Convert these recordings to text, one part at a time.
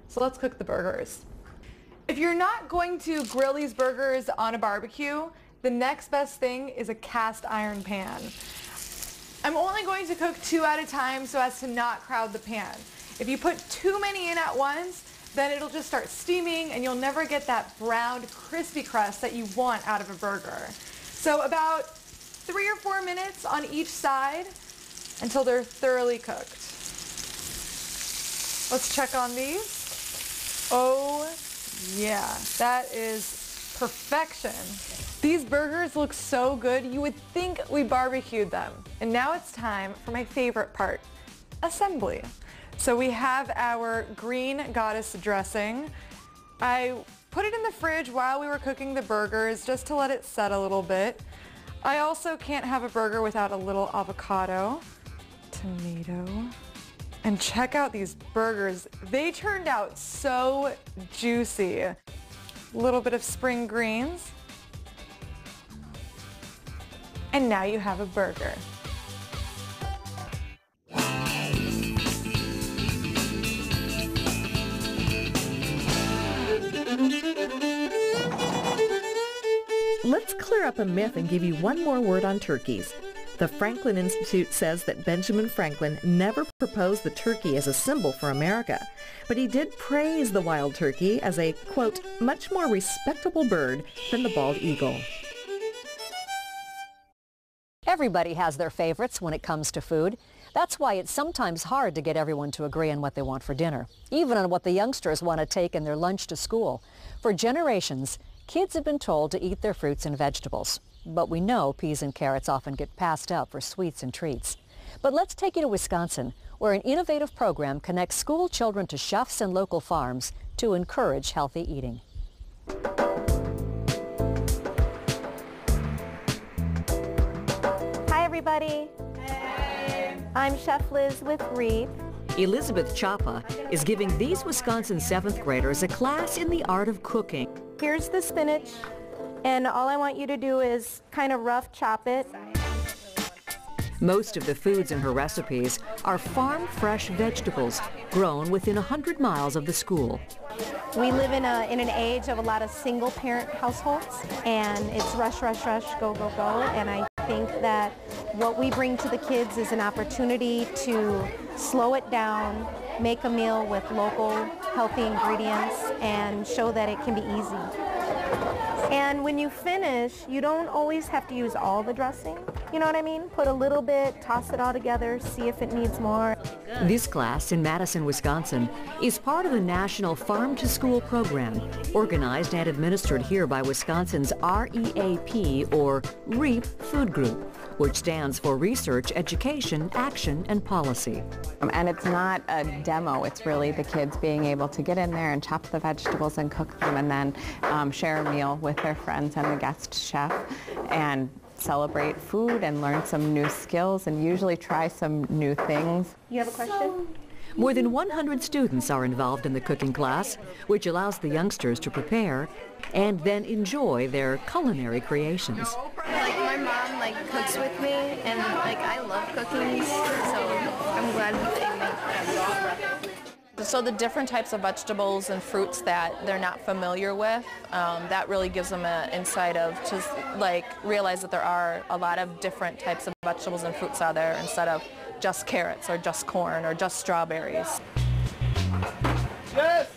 So let's cook the burgers. If you're not going to grill these burgers on a barbecue, the next best thing is a cast iron pan. I'm only going to cook 2 at a time so as to not crowd the pan. If you put too many in at once, then it'll just start steaming and you'll never get that browned, crispy crust that you want out of a burger. So about 3 or 4 minutes on each side until they're thoroughly cooked. Let's check on these. Oh yeah, that is perfection. These burgers look so good, you would think we barbecued them. And now it's time for my favorite part, assembly. So we have our green goddess dressing. I put it in the fridge while we were cooking the burgers just to let it set a little bit. I also can't have a burger without a little avocado, tomato, and check out these burgers. They turned out so juicy. A little bit of spring greens. And now you have a burger. Let's clear up a myth and give you one more word on turkeys. The Franklin Institute says that Benjamin Franklin never proposed the turkey as a symbol for America, but he did praise the wild turkey as a, quote, much more respectable bird than the bald eagle. Everybody has their favorites when it comes to food. That's why it's sometimes hard to get everyone to agree on what they want for dinner, even on what the youngsters want to take in their lunch to school. For generations, kids have been told to eat their fruits and vegetables. But we know peas and carrots often get passed up for sweets and treats. But let's take you to Wisconsin, where an innovative program connects school children to chefs and local farms to encourage healthy eating. Hi, everybody. Hey. I'm Chef Liz with Reap. Elizabeth Chapa is giving these Wisconsin 7th graders a class in the art of cooking. Here's the spinach, and all I want you to do is kind of rough chop it. Most of the foods in her recipes are farm-fresh vegetables grown within 100 miles of the school. We live in an age of a lot of single-parent households, and it's rush, rush, rush, go, go, go, and I think that what we bring to the kids is an opportunity to slow it down, make a meal with local, healthy ingredients, and show that it can be easy. And when you finish, you don't always have to use all the dressing. You know what I mean? Put a little bit, toss it all together, see if it needs more. This class in Madison, Wisconsin is part of the National Farm to School program, organized and administered here by Wisconsin's REAP, or REAP Food Group, which stands for Research, Education, Action, and Policy. And it's not a demo, it's really the kids being able to get in there and chop the vegetables and cook them, and then share a meal with their friends and the guest chef and celebrate food and learn some new skills and usually try some new things. You have a question? More than 100 students are involved in the cooking class, which allows the youngsters to prepare and then enjoy their culinary creations. My mom cooks with me, and I love cooking, so I'm glad that they make them. So the different types of vegetables and fruits that they're not familiar with, that really gives them an insight of just realize that there are a lot of different types of vegetables and fruits out there instead of just carrots or just corn or just strawberries. Yes!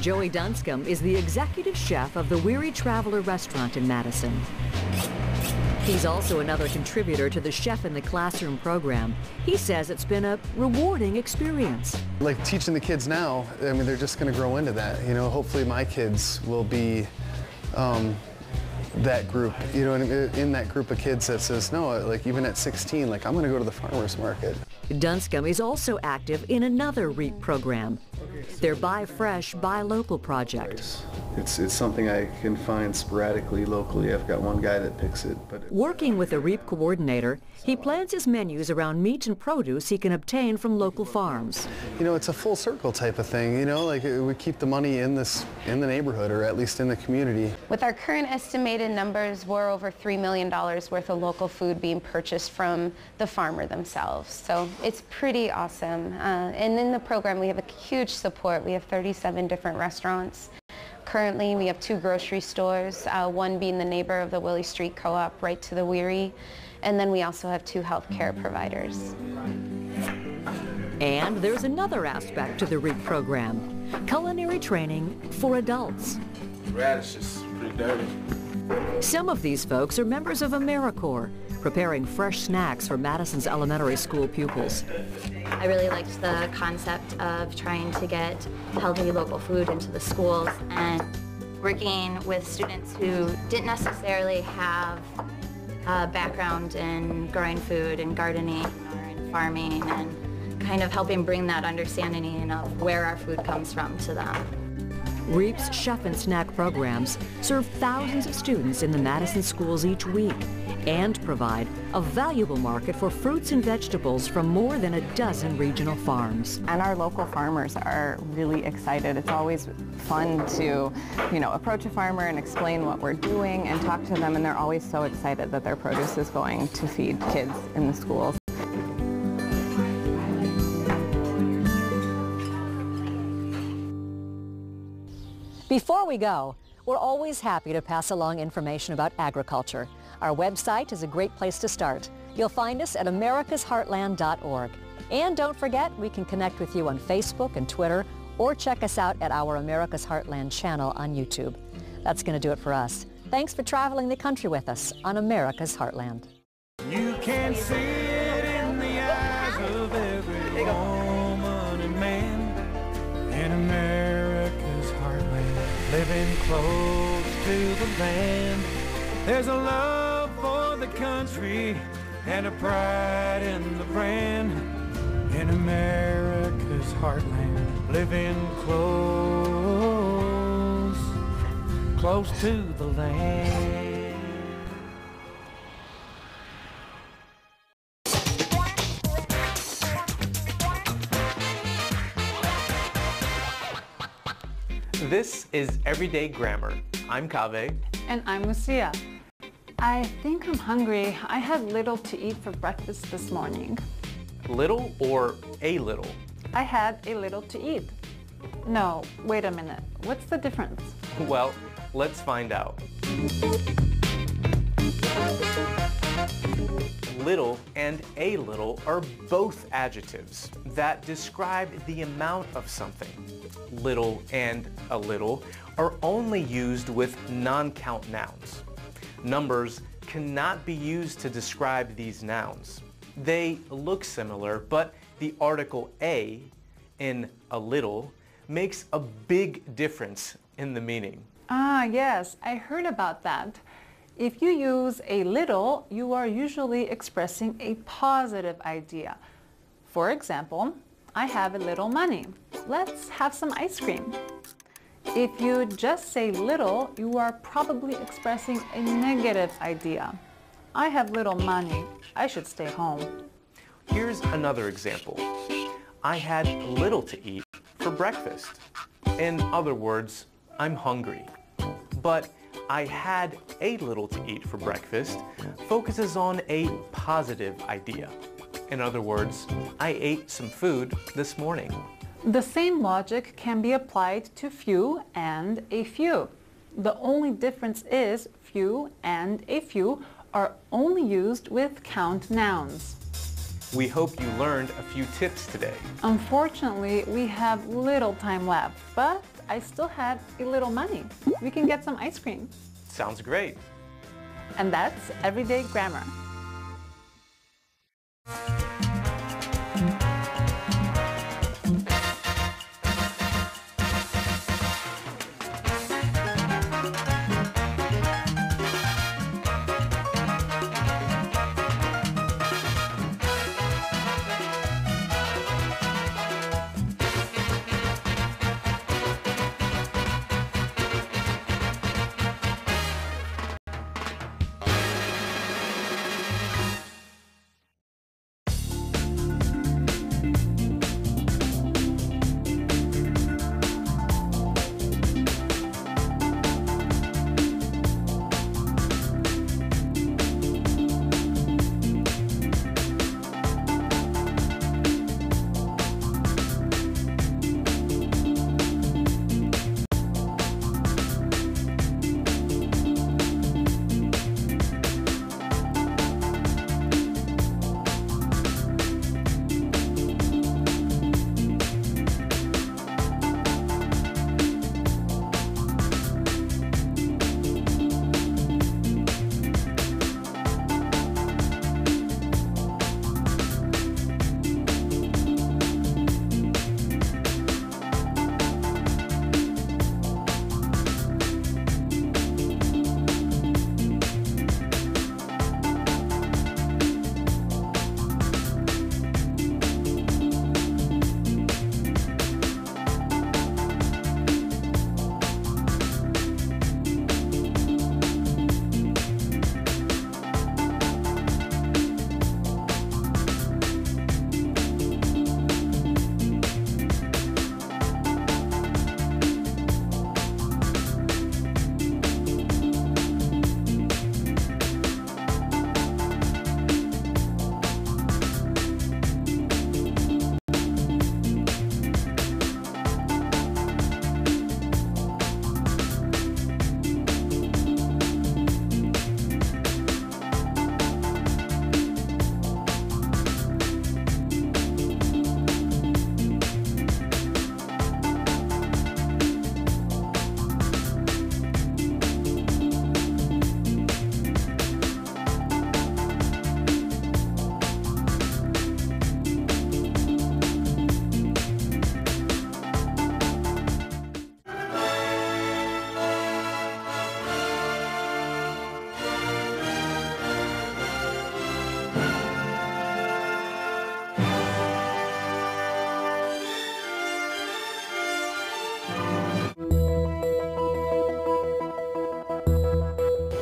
Joey Dunscombe is the executive chef of the Weary Traveler restaurant in Madison. He's also another contributor to the Chef in the Classroom program. He says it's been a rewarding experience. Like teaching the kids now, I mean, they're just going to grow into that. You know, hopefully my kids will be that group, you know, in that group of kids that says, no, even at 16, I'm going to go to the farmer's market. Dunscombe is also active in another REAP program, their Buy Fresh, Buy Local project. It's something I can find sporadically locally. I've got one guy that picks it. But Working with a REAP coordinator, he plans his menus around meat and produce he can obtain from local farms. you know, it's a full circle type of thing, you know, like we keep the money in the neighborhood, or at least in the community. With our current estimated numbers, we're over $3 million worth of local food being purchased from the farmer themselves. So it's pretty awesome. And in the program, we have a huge support. We have 37 different restaurants. Currently, we have 2 grocery stores, one being the neighbor of the Willie Street Co-op right to the Weary, and then we also have 2 healthcare providers. And there's another aspect to the REAP program, culinary training for adults. Radish is pretty dirty. Some of these folks are members of AmeriCorps, preparing fresh snacks for Madison's elementary school pupils. I really liked the concept of trying to get healthy local food into the schools and working with students who didn't necessarily have a background in growing food and gardening or in farming, and kind of helping bring that understanding of where our food comes from to them. REAP's chef and snack programs serve thousands of students in the Madison schools each week and provide a valuable market for fruits and vegetables from more than a dozen regional farms. And our local farmers are really excited. It's always fun to, approach a farmer and explain what we're doing and talk to them, and they're always so excited that their produce is going to feed kids in the schools. Before we go, we're always happy to pass along information about agriculture. Our website is a great place to start. You'll find us at americasheartland.org. And don't forget, we can connect with you on Facebook and Twitter, or check us out at our America's Heartland channel on YouTube. That's going to do it for us. Thanks for traveling the country with us on America's Heartland. You can see it in the eyes of every woman and man in America's heartland, living close to the land. There's a love for the country and a pride in the brand in America's heartland, living close to the land. This is Everyday Grammar. I'm Kaveh. And I'm Lucia. I think I'm hungry. I had little to eat for breakfast this morning. Little or a little? I had a little to eat. No, wait a minute. What's the difference? Well, let's find out. Little and a little are both adjectives that describe the amount of something. Little and a little are only used with non-count nouns. Numbers cannot be used to describe these nouns. They look similar, but the article a in a little makes a big difference in the meaning. Ah, yes, I heard about that. If you use a little, you are usually expressing a positive idea. For example, I have a little money. Let's have some ice cream. If you just say little, you are probably expressing a negative idea. I have little money. I should stay home. Here's another example. I had little to eat for breakfast. In other words, I'm hungry. But I had a little to eat for breakfast focuses on a positive idea. In other words, I ate some food this morning. The same logic can be applied to few and a few. The only difference is few and a few are only used with count nouns. We hope you learned a few tips today. Unfortunately, we have little time left, but I still had a little money. We can get some ice cream. Sounds great. And that's Everyday Grammar.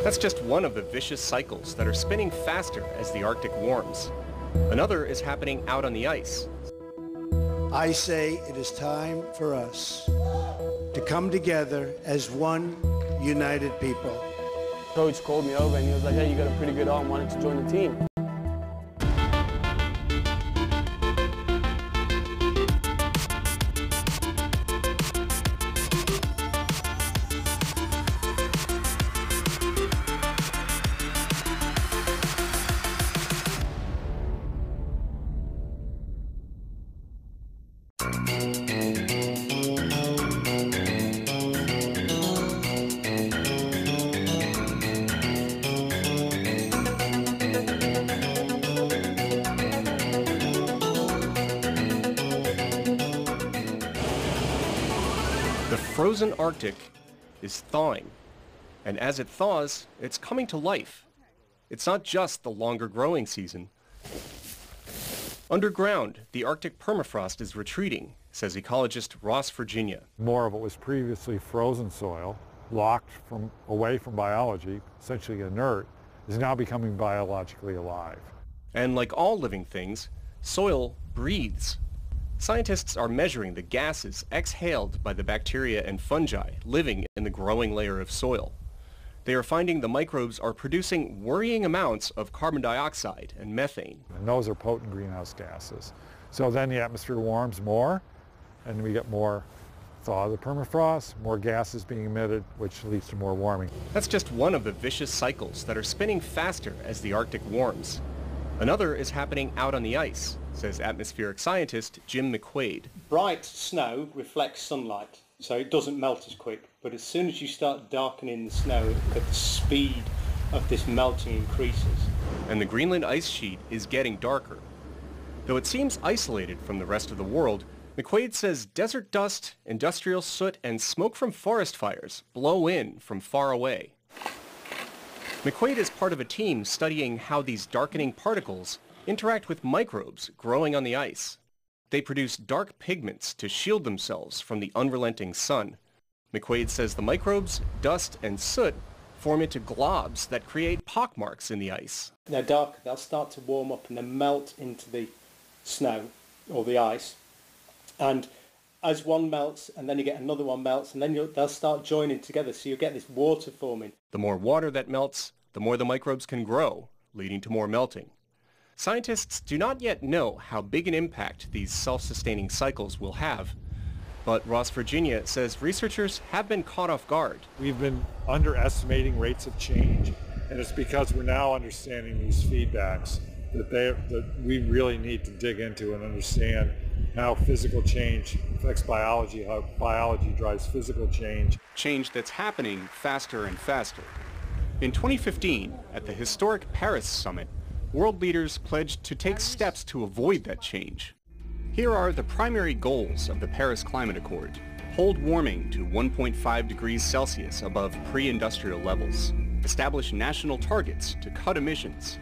That's just one of the vicious cycles that are spinning faster as the Arctic warms. Another is happening out on the ice. I say it is time for us to come together as one united people. Coach called me over and he was like, hey, you got a pretty good arm, why don't you join the team? The frozen Arctic is thawing, and as it thaws, it's coming to life. It's not just the longer growing season. Underground, the Arctic permafrost is retreating, says ecologist Ross Virginia. More of what was previously frozen soil, locked away from biology, essentially inert, is now becoming biologically alive. And like all living things, soil breathes. Scientists are measuring the gases exhaled by the bacteria and fungi living in the growing layer of soil. They are finding the microbes are producing worrying amounts of carbon dioxide and methane. And those are potent greenhouse gases. So then the atmosphere warms more, and we get more thaw of the permafrost, more gases being emitted, which leads to more warming. That's just one of the vicious cycles that are spinning faster as the Arctic warms. Another is happening out on the ice, says atmospheric scientist Jim McQuaid. Bright snow reflects sunlight, so it doesn't melt as quick. But as soon as you start darkening the snow, the speed of this melting increases. And the Greenland ice sheet is getting darker. Though it seems isolated from the rest of the world, McQuaid says desert dust, industrial soot, and smoke from forest fires blow in from far away. McQuaid is part of a team studying how these darkening particles interact with microbes growing on the ice. They produce dark pigments to shield themselves from the unrelenting sun. McQuaid says the microbes, dust, and soot form into globs that create pockmarks in the ice. They're darker, they'll start to warm up and then melt into the snow or the ice. And as one melts and then you get another one melts and then they'll start joining together, so you'll get this water forming. The more water that melts, the more the microbes can grow, leading to more melting. Scientists do not yet know how big an impact these self-sustaining cycles will have, but Ross Virginia says researchers have been caught off guard. We've been underestimating rates of change, and it's because we're now understanding these feedbacks that we really need to dig into and understand how physical change affects biology, how biology drives physical change. Change that's happening faster and faster. In 2015, at the historic Paris summit, world leaders pledged to take steps to avoid that change. Here are the primary goals of the Paris Climate Accord. Hold warming to 1.5 degrees Celsius above pre-industrial levels. Establish national targets to cut emissions.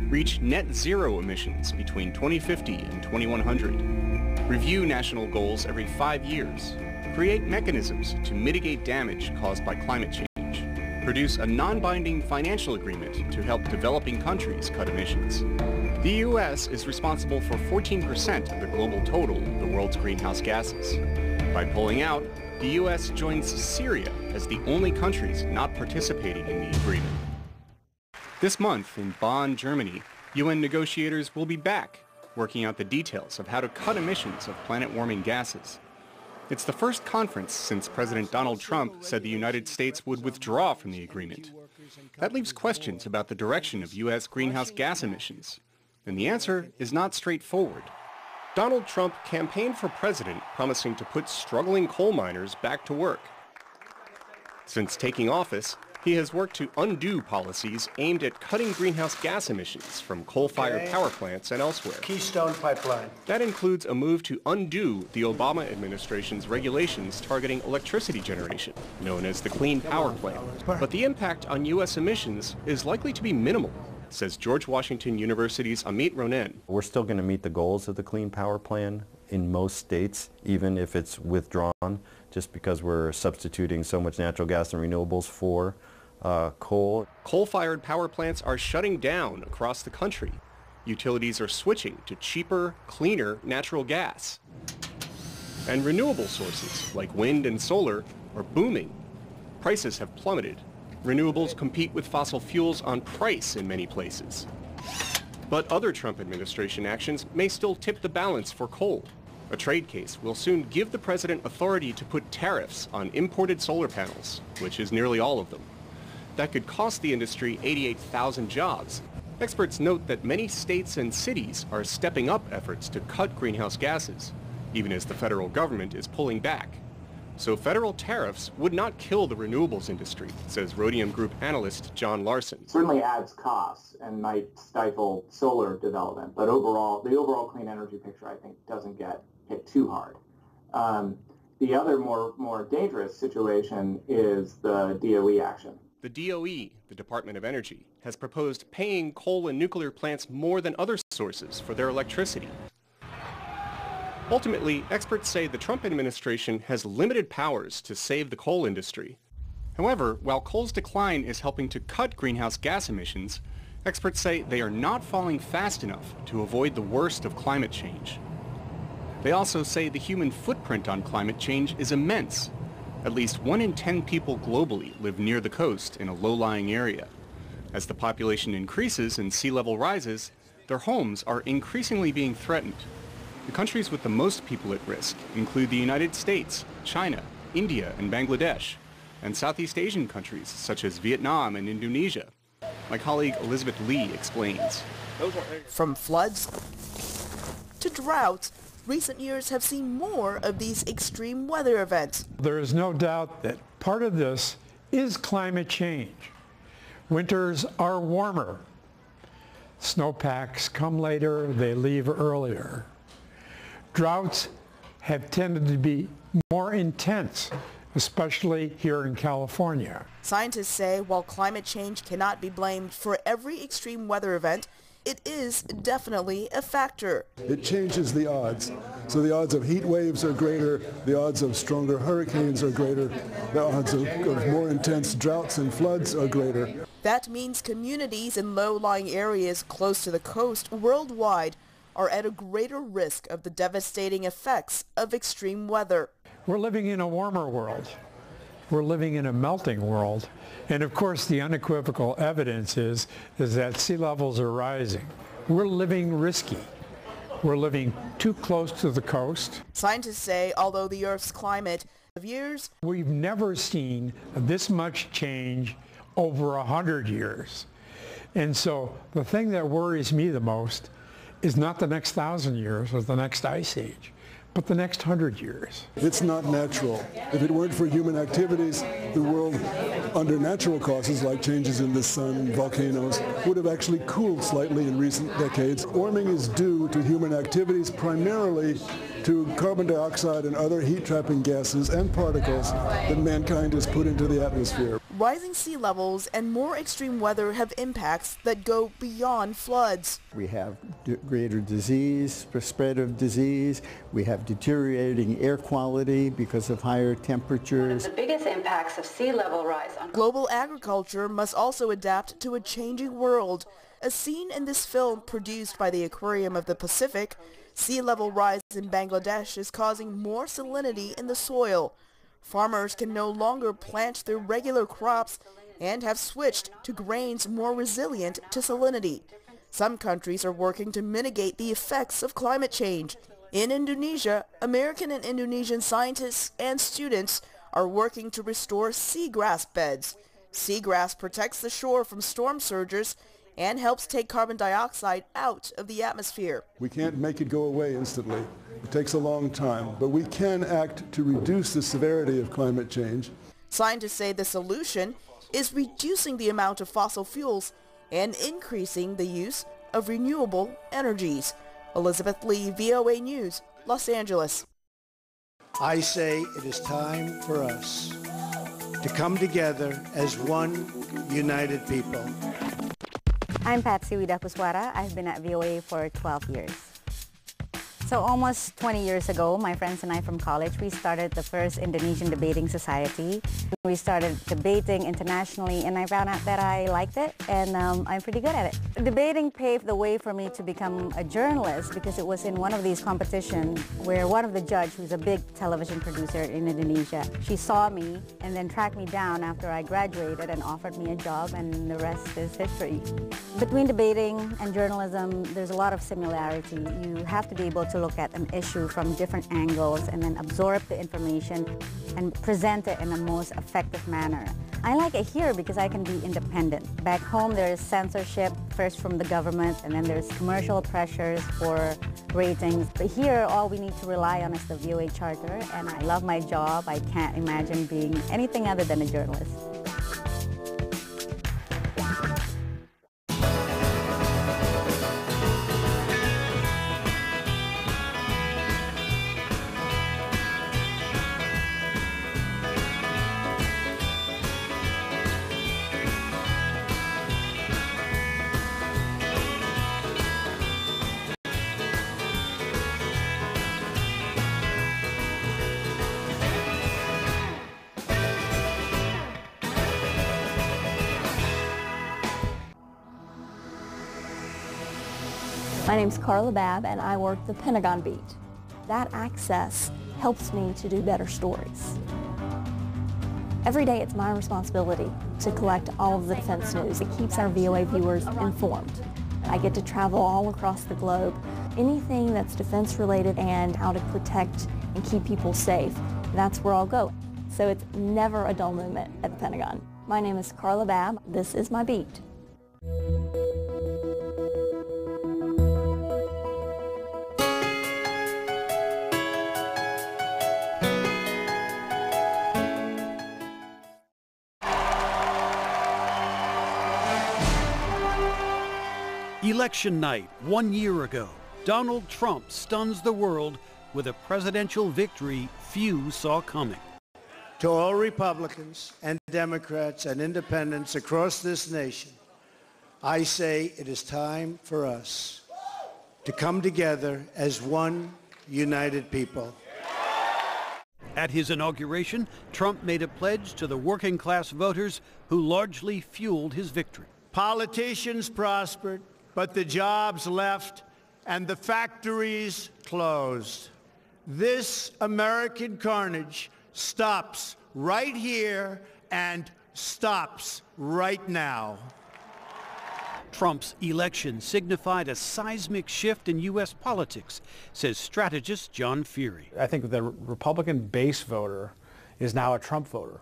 Reach net zero emissions between 2050 and 2100. Review national goals every 5 years. Create mechanisms to mitigate damage caused by climate change. Produce a non-binding financial agreement to help developing countries cut emissions. The U.S. is responsible for 14% of the global total of the world's greenhouse gases. By pulling out, the U.S. joins Syria as the only countries not participating in the agreement. This month in Bonn, Germany, UN negotiators will be back, working out the details of how to cut emissions of planet-warming gases. It's the first conference since President Donald Trump said the United States would withdraw from the agreement. That leaves questions about the direction of U.S. greenhouse gas emissions, and the answer is not straightforward. Donald Trump campaigned for president, promising to put struggling coal miners back to work. Since taking office, he has worked to undo policies aimed at cutting greenhouse gas emissions from coal-fired power plants and elsewhere. Keystone Pipeline. That includes a move to undo the Obama administration's regulations targeting electricity generation, known as the Clean Power Plan. But the impact on U.S. emissions is likely to be minimal, says George Washington University's Amit Ronen. We're still going to meet the goals of the Clean Power Plan in most states, even if it's withdrawn, just because we're substituting so much natural gas and renewables for coal. Coal-fired power plants are shutting down across the country. Utilities are switching to cheaper, cleaner natural gas. And renewable sources, like wind and solar, are booming. Prices have plummeted. Renewables compete with fossil fuels on price in many places. But other Trump administration actions may still tip the balance for coal. A trade case will soon give the president authority to put tariffs on imported solar panels, which is nearly all of them. That could cost the industry 88,000 jobs. Experts note that many states and cities are stepping up efforts to cut greenhouse gases, even as the federal government is pulling back. So federal tariffs would not kill the renewables industry, says Rhodium Group analyst John Larson. Certainly adds costs and might stifle solar development, but overall, the overall clean energy picture, I think, doesn't get hit too hard. The other more dangerous situation is the DOE action. The DOE, the Department of Energy, has proposed paying coal and nuclear plants more than other sources for their electricity. Ultimately, experts say the Trump administration has limited powers to save the coal industry. However, while coal's decline is helping to cut greenhouse gas emissions, experts say they are not falling fast enough to avoid the worst of climate change. They also say the human footprint on climate change is immense. At least 1 in 10 people globally live near the coast in a low-lying area. As the population increases and sea level rises, their homes are increasingly being threatened. The countries with the most people at risk include the United States, China, India, and Bangladesh, and Southeast Asian countries such as Vietnam and Indonesia. My colleague Elizabeth Lee explains. From floods to droughts, recent years have seen more of these extreme weather events. There is no doubt that part of this is climate change. Winters are warmer. Snowpacks come later, they leave earlier. Droughts have tended to be more intense, especially here in California. Scientists say while climate change cannot be blamed for every extreme weather event, it is definitely a factor. It changes the odds. So the odds of heat waves are greater, the odds of stronger hurricanes are greater, the odds of more intense droughts and floods are greater. That means communities in low-lying areas close to the coast worldwide are at a greater risk of the devastating effects of extreme weather. We're living in a warmer world. We're living in a melting world. And of course, the unequivocal evidence is that sea levels are rising. We're living risky. We're living too close to the coast. Scientists say although the Earth's climate of years, we've never seen this much change over 100 years. And so the thing that worries me the most is not the next 1,000 years or the next ice age, but the next 100 years. It's not natural. If it weren't for human activities, the world, under natural causes like changes in the sun and volcanoes, would have actually cooled slightly in recent decades. Warming is due to human activities, primarily to carbon dioxide and other heat-trapping gases and particles that mankind has put into the atmosphere. Rising sea levels and more extreme weather have impacts that go beyond floods. We have greater disease, spread of disease. We have deteriorating air quality because of higher temperatures. One of the biggest impacts of sea level rise on global agriculture must also adapt to a changing world. As seen in this film produced by the Aquarium of the Pacific, sea level rise in Bangladesh is causing more salinity in the soil. Farmers can no longer plant their regular crops and have switched to grains more resilient to salinity. Some countries are working to mitigate the effects of climate change. In Indonesia, American and Indonesian scientists and students are working to restore seagrass beds. Seagrass protects the shore from storm surges and helps take carbon dioxide out of the atmosphere. We can't make it go away instantly. It takes a long time, but we can act to reduce the severity of climate change. Scientists say the solution is reducing the amount of fossil fuels and increasing the use of renewable energies. Elizabeth Lee, VOA News, Los Angeles. I say it is time for us to come together as one united people. I'm Patsy Widakuswara. I've been at VOA for 12 years. So almost 20 years ago, my friends and I from college, we started the first Indonesian Debating Society. We started debating internationally, and I found out that I liked it, and I'm pretty good at it. Debating paved the way for me to become a journalist because it was in one of these competitions where one of the judges, who's a big television producer in Indonesia, she saw me and then tracked me down after I graduated and offered me a job, and the rest is history. Between debating and journalism, there's a lot of similarity. You have to be able to look at an issue from different angles and then absorb the information and present it in the most effective manner. I like it here because I can be independent. Back home there is censorship, first from the government, and then there's commercial pressures for ratings. But here all we need to rely on is the VOA charter, and I love my job. I can't imagine being anything other than a journalist. My name's Carla Babb, and I work the Pentagon beat. That access helps me to do better stories. Every day it's my responsibility to collect all of the defense news. It keeps our VOA viewers informed. I get to travel all across the globe. Anything that's defense related and how to protect and keep people safe, that's where I'll go. So it's never a dull moment at the Pentagon. My name is Carla Babb. This is my beat. Election night 1 year ago, Donald Trump stuns the world with a presidential victory few saw coming. To all Republicans and Democrats and independents across this nation, I say it is time for us to come together as one united people. At his inauguration, Trump made a pledge to the working class voters who largely fueled his victory. Politicians prospered, but the jobs left and the factories closed. This American carnage stops right here and stops right now. Trump's election signified a seismic shift in U.S. politics, says strategist John Feary. I think the Republican base voter is now a Trump voter,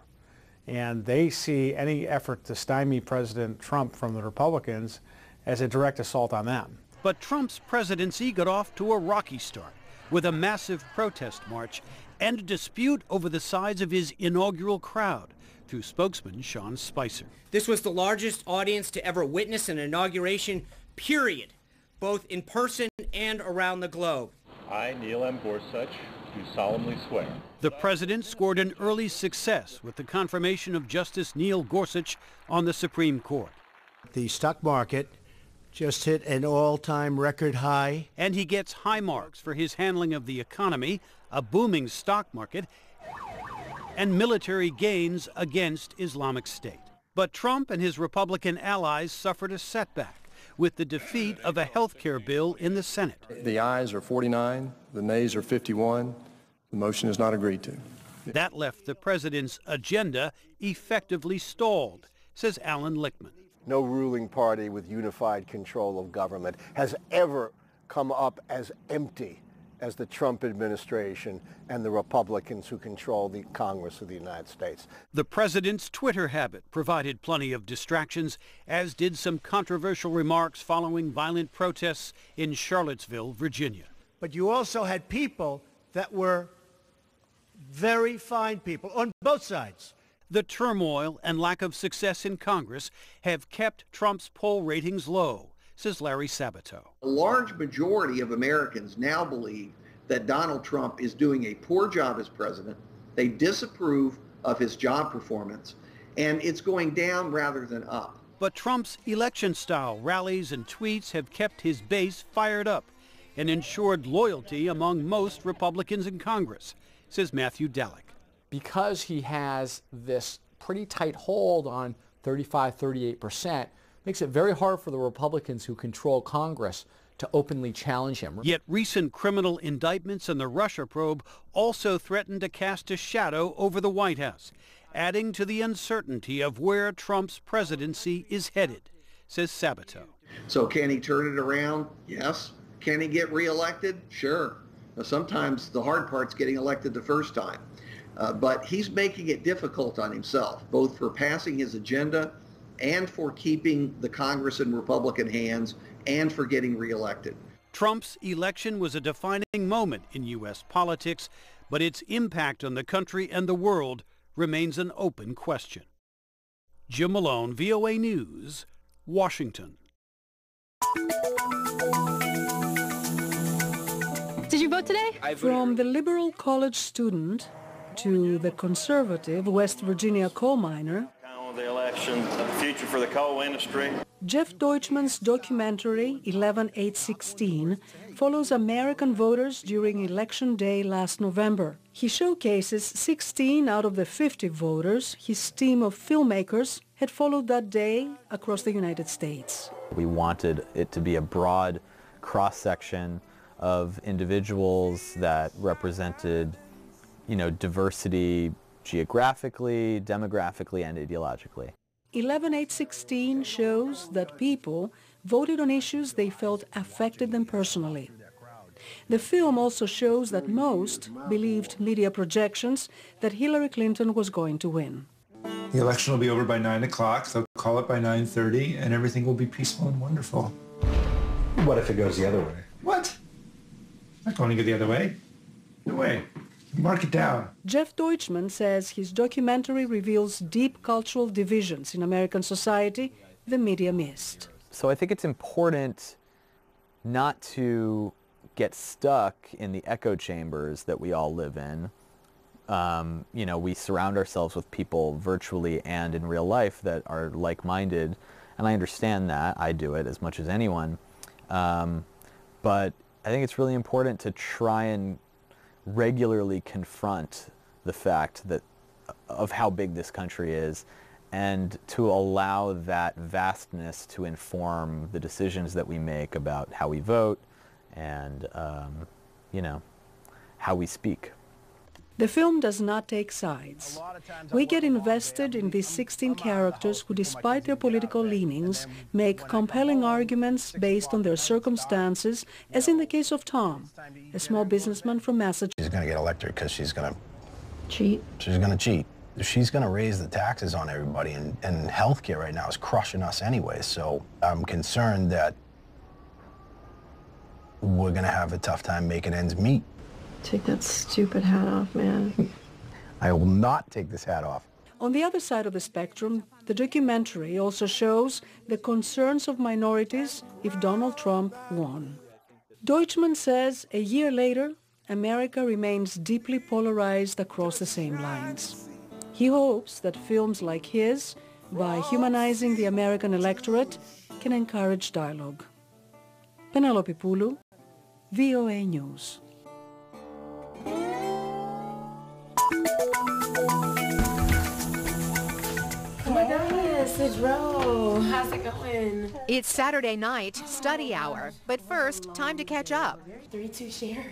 and they see any effort to stymie President Trump from the Republicans as a direct assault on them. But Trump's presidency got off to a rocky start with a massive protest march and a dispute over the size of his inaugural crowd, through spokesman Sean Spicer. This was the largest audience to ever witness an inauguration, period, both in person and around the globe. I, Neil M. Gorsuch, do solemnly swear. The president scored an early success with the confirmation of Justice Neil Gorsuch on the Supreme Court. The stock market just hit an all-time record high. And he gets high marks for his handling of the economy, a booming stock market, and military gains against Islamic State. But Trump and his Republican allies suffered a setback with the defeat of a health care bill in the Senate. The ayes are 49, the nays are 51. The motion is not agreed to. That left the president's agenda effectively stalled, says Alan Lichtman. No ruling party with unified control of government has ever come up as empty as the Trump administration and the Republicans who control the Congress of the United States. The president's Twitter habit provided plenty of distractions, as did some controversial remarks following violent protests in Charlottesville, Virginia. But you also had people that were very fine people on both sides. The turmoil and lack of success in Congress have kept Trump's poll ratings low, says Larry Sabato. A large majority of Americans now believe that Donald Trump is doing a poor job as president. They disapprove of his job performance, and it's going down rather than up. But Trump's election-style rallies and tweets have kept his base fired up, and ensured loyalty among most Republicans in Congress, says Matthew Dalek. Because he has this pretty tight hold on 35, 38%, makes it very hard for the Republicans who control Congress to openly challenge him. Yet recent criminal indictments in the Russia probe also threaten to cast a shadow over the White House, adding to the uncertainty of where Trump's presidency is headed, says Sabato. So can he turn it around? Yes. Can he get reelected? Sure. Now, sometimes the hard part's getting elected the first time. But he's making it difficult on himself, both for passing his agenda and for keeping the Congress in Republican hands and for getting reelected. Trump's election was a defining moment in U.S. politics, but its impact on the country and the world remains an open question. Jim Malone, VOA News, Washington. Did you vote today? From the liberal college student to the conservative West Virginia coal miner, the election, the future for the coal industry. Jeff Deutschman's documentary 11816 follows American voters during Election Day last November. He showcases 16 out of the 50 voters his team of filmmakers had followed that day across the United States. We wanted it to be a broad cross-section of individuals that represented, diversity geographically, demographically, and ideologically. 11816 shows that people voted on issues they felt affected them personally. The film also shows that most believed media projections that Hillary Clinton was going to win. The election will be over by 9 o'clock. They'll call it by 9:30, and everything will be peaceful and wonderful. What if it goes the other way? What? Not going to go the other way. No way. Mark it down. Jeff Deutschman says his documentary reveals deep cultural divisions in American society the media missed. So I think it's important not to get stuck in the echo chambers that we all live in. We surround ourselves with people virtually and in real life that are like-minded, and I understand that. I do it as much as anyone. But I think it's really important to try and regularly confront the fact of how big this country is, and to allow that vastness to inform the decisions that we make about how we vote and, how we speak. The film does not take sides. We get invested in these 16 characters who, despite their political leanings, make compelling arguments based on their circumstances, as in the case of Tom, a small businessman from Massachusetts. She's going to get elected because she's going to cheat. She's going to cheat. She's going to raise the taxes on everybody, and healthcare right now is crushing us anyway. So I'm concerned that we're going to have a tough time making ends meet. Take that stupid hat off, man. I will not take this hat off. On the other side of the spectrum, the documentary also shows the concerns of minorities if Donald Trump won. Deutschman says a year later, America remains deeply polarized across the same lines. He hopes that films like his, by humanizing the American electorate, can encourage dialogue. Penelope Poulou, VOA News. Oh my goodness, it's Ro. How's it going? It's Saturday night, study hour. But first, time to catch up. 3-2 share.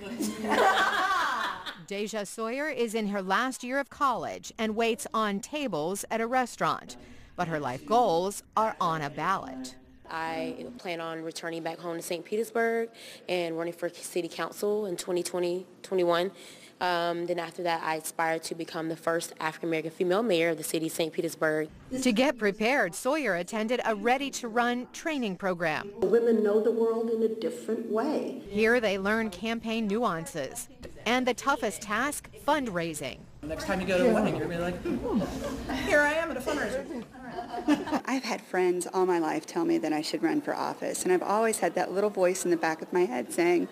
Deja Sawyer is in her last year of college and waits on tables at a restaurant. But her life goals are on a ballot. I plan on returning back home to St. Petersburg and running for city council in 2020-21. Then after that, I aspire to become the first African-American female mayor of the city of St. Petersburg. To get prepared, Sawyer attended a ready-to-run training program. Women know the world in a different way. Here they learn campaign nuances and the toughest task, fundraising. Next time you go to a wedding, you're going to be like, here I am at a fundraiser. I've had friends all my life tell me that I should run for office, and I've always had that little voice in the back of my head saying,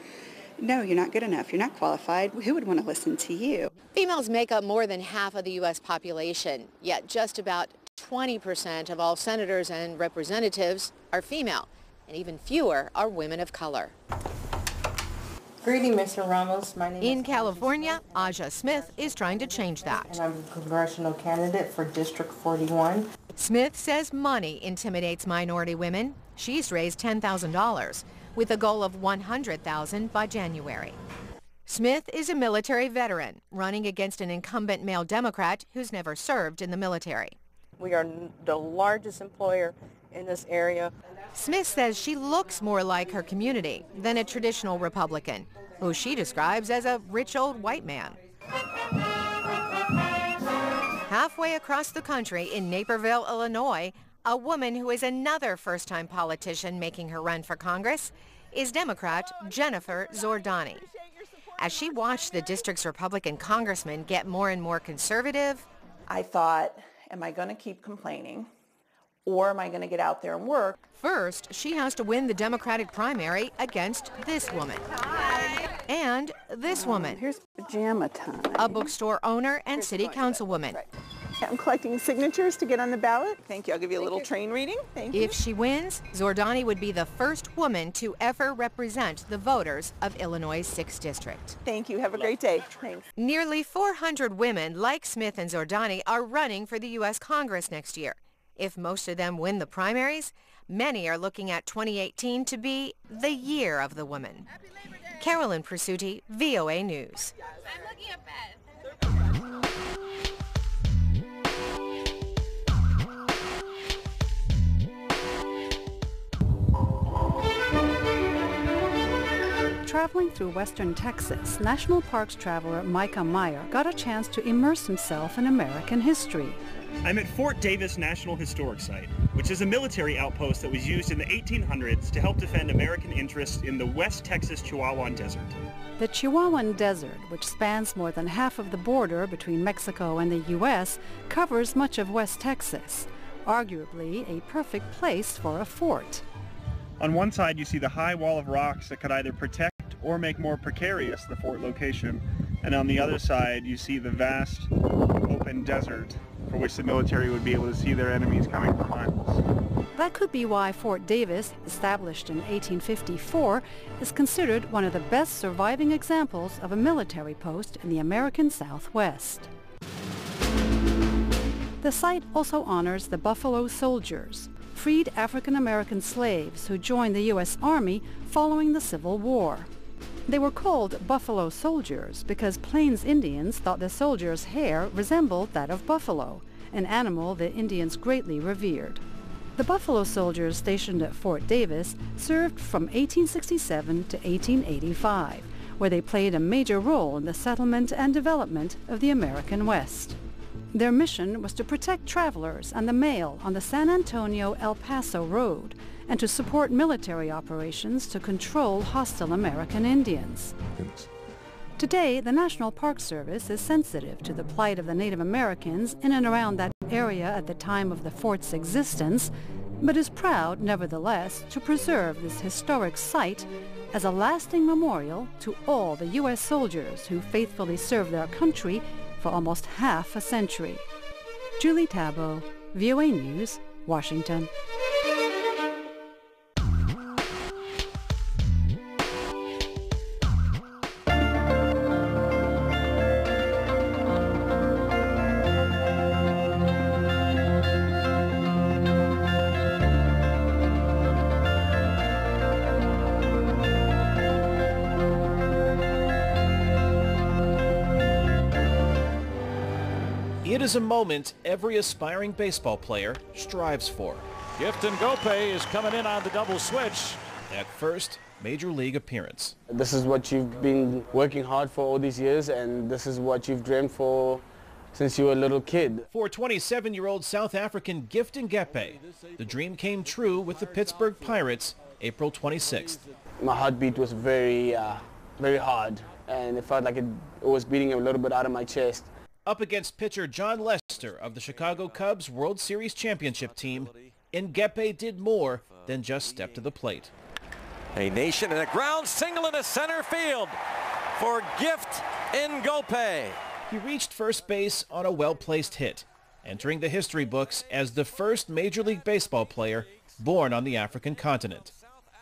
no, you're not good enough. You're not qualified. Who would want to listen to you? Females make up more than half of the U.S. population, yet just about 20% of all senators and representatives are female, and even fewer are women of color. Greeting, Mr. Ramos. My name In is California, Aja Smith is trying to change that. and I'm a congressional candidate for District 41. Smith says money intimidates minority women. She's raised $10,000 with a goal of $100,000 by January. Smith is a military veteran running against an incumbent male Democrat who's never served in the military. We are the largest employer in this area. Smith says she looks more like her community than a traditional Republican, who she describes as a rich old white man. Halfway across the country in Naperville, Illinois, a woman who is another first-time politician making her run for Congress is Democrat Jennifer Zordani. As she watched the district's Republican congressman get more and more conservative, I thought, am I going to keep complaining, or am I going to get out there and work? First, she has to win the Democratic primary against this woman. And this woman. Here's pajama time. A bookstore owner and city councilwoman. I'm collecting signatures to get on the ballot. Thank you. I'll give you a little train reading. Thank you. If she wins, Zordani would be the first woman to ever represent the voters of Illinois' 6th District. Thank you. Have a great day. Thanks. Nearly 400 women like Smith and Zordani are running for the U.S. Congress next year. If most of them win the primaries, many are looking at 2018 to be the year of the woman. Carolyn Presutti, VOA News. I'm looking at bed. Traveling through western Texas, National Parks traveler Micah Meyer got a chance to immerse himself in American history. I'm at Fort Davis National Historic Site, which is a military outpost that was used in the 1800s to help defend American interests in the West Texas Chihuahuan Desert. The Chihuahuan Desert, which spans more than half of the border between Mexico and the U.S., covers much of West Texas, arguably a perfect place for a fort. On one side, you see the high wall of rocks that could either protect or make more precarious the fort location. And on the other side, you see the vast open desert for which the military would be able to see their enemies coming for miles. That could be why Fort Davis, established in 1854, is considered one of the best surviving examples of a military post in the American Southwest. The site also honors the Buffalo Soldiers, freed African-American slaves who joined the U.S. Army following the Civil War. They were called Buffalo Soldiers because Plains Indians thought the soldiers' hair resembled that of buffalo, an animal the Indians greatly revered. The Buffalo Soldiers stationed at Fort Davis served from 1867 to 1885, where they played a major role in the settlement and development of the American West. Their mission was to protect travelers and the mail on the San Antonio-El Paso Road and to support military operations to control hostile American Indians. Today, the National Park Service is sensitive to the plight of the Native Americans in and around that area at the time of the fort's existence, but is proud, nevertheless, to preserve this historic site as a lasting memorial to all the U.S. soldiers who faithfully served their country for almost half a century. Julie Tabo, VOA News, Washington. It is a moment every aspiring baseball player strives for. Gifton Gope is coming in on the double switch. At first, major league appearance. This is what you've been working hard for all these years, and this is what you've dreamed for since you were a little kid. For 27-year-old South African Gifton Gope, the dream came true with the Pittsburgh Pirates April 26th. My heartbeat was very hard, and it felt like it was beating a little bit out of my chest. Up against pitcher John Lester of the Chicago Cubs World Series championship team, Ngoepe did more than just step to the plate. A nation and a ground single into center field for Gift Ngoepe. He reached first base on a well-placed hit, entering the history books as the first Major League Baseball player born on the African continent.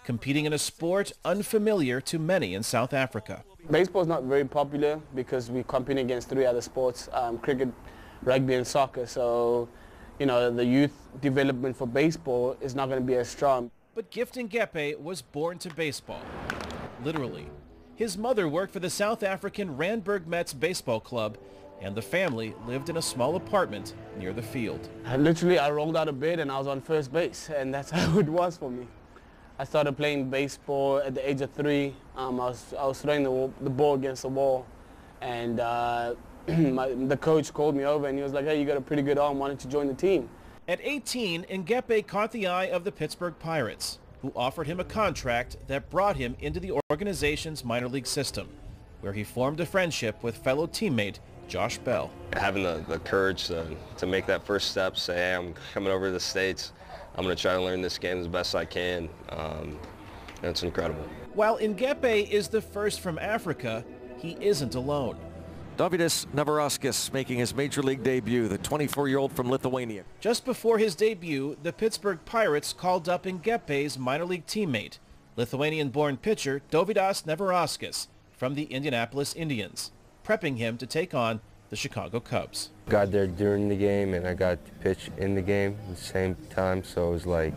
competing in a sport unfamiliar to many in South Africa. Baseball is not very popular because we compete against 3 other sports, cricket, rugby and soccer. So, you know, the youth development for baseball is not going to be as strong. But Gift Ngepe was born to baseball, literally. His mother worked for the South African Randburg Mets Baseball Club, and the family lived in a small apartment near the field. I rolled out of bed and I was on first base, and that's how it was for me. I started playing baseball at the age of 3. I was throwing the ball against the wall, and the coach called me over and he was like, hey, you got a pretty good arm, why don't you join the team? At 18, Ngepe caught the eye of the Pittsburgh Pirates, who offered him a contract that brought him into the organization's minor league system, where he formed a friendship with fellow teammate Josh Bell. Having the courage to make that first step, say, hey, I'm coming over to the States, I'm going to try to learn this game as best I can. It's incredible. While Ngepe is the first from Africa, he isn't alone. Dovydas Neverauskas making his major league debut, the 24-year-old from Lithuania. Just before his debut, the Pittsburgh Pirates called up Ngepe's minor league teammate, Lithuanian-born pitcher Dovydas Neverauskas from the Indianapolis Indians, prepping him to take on the Chicago Cubs. Got there during the game and I got to pitch in the game at the same time, so it was like,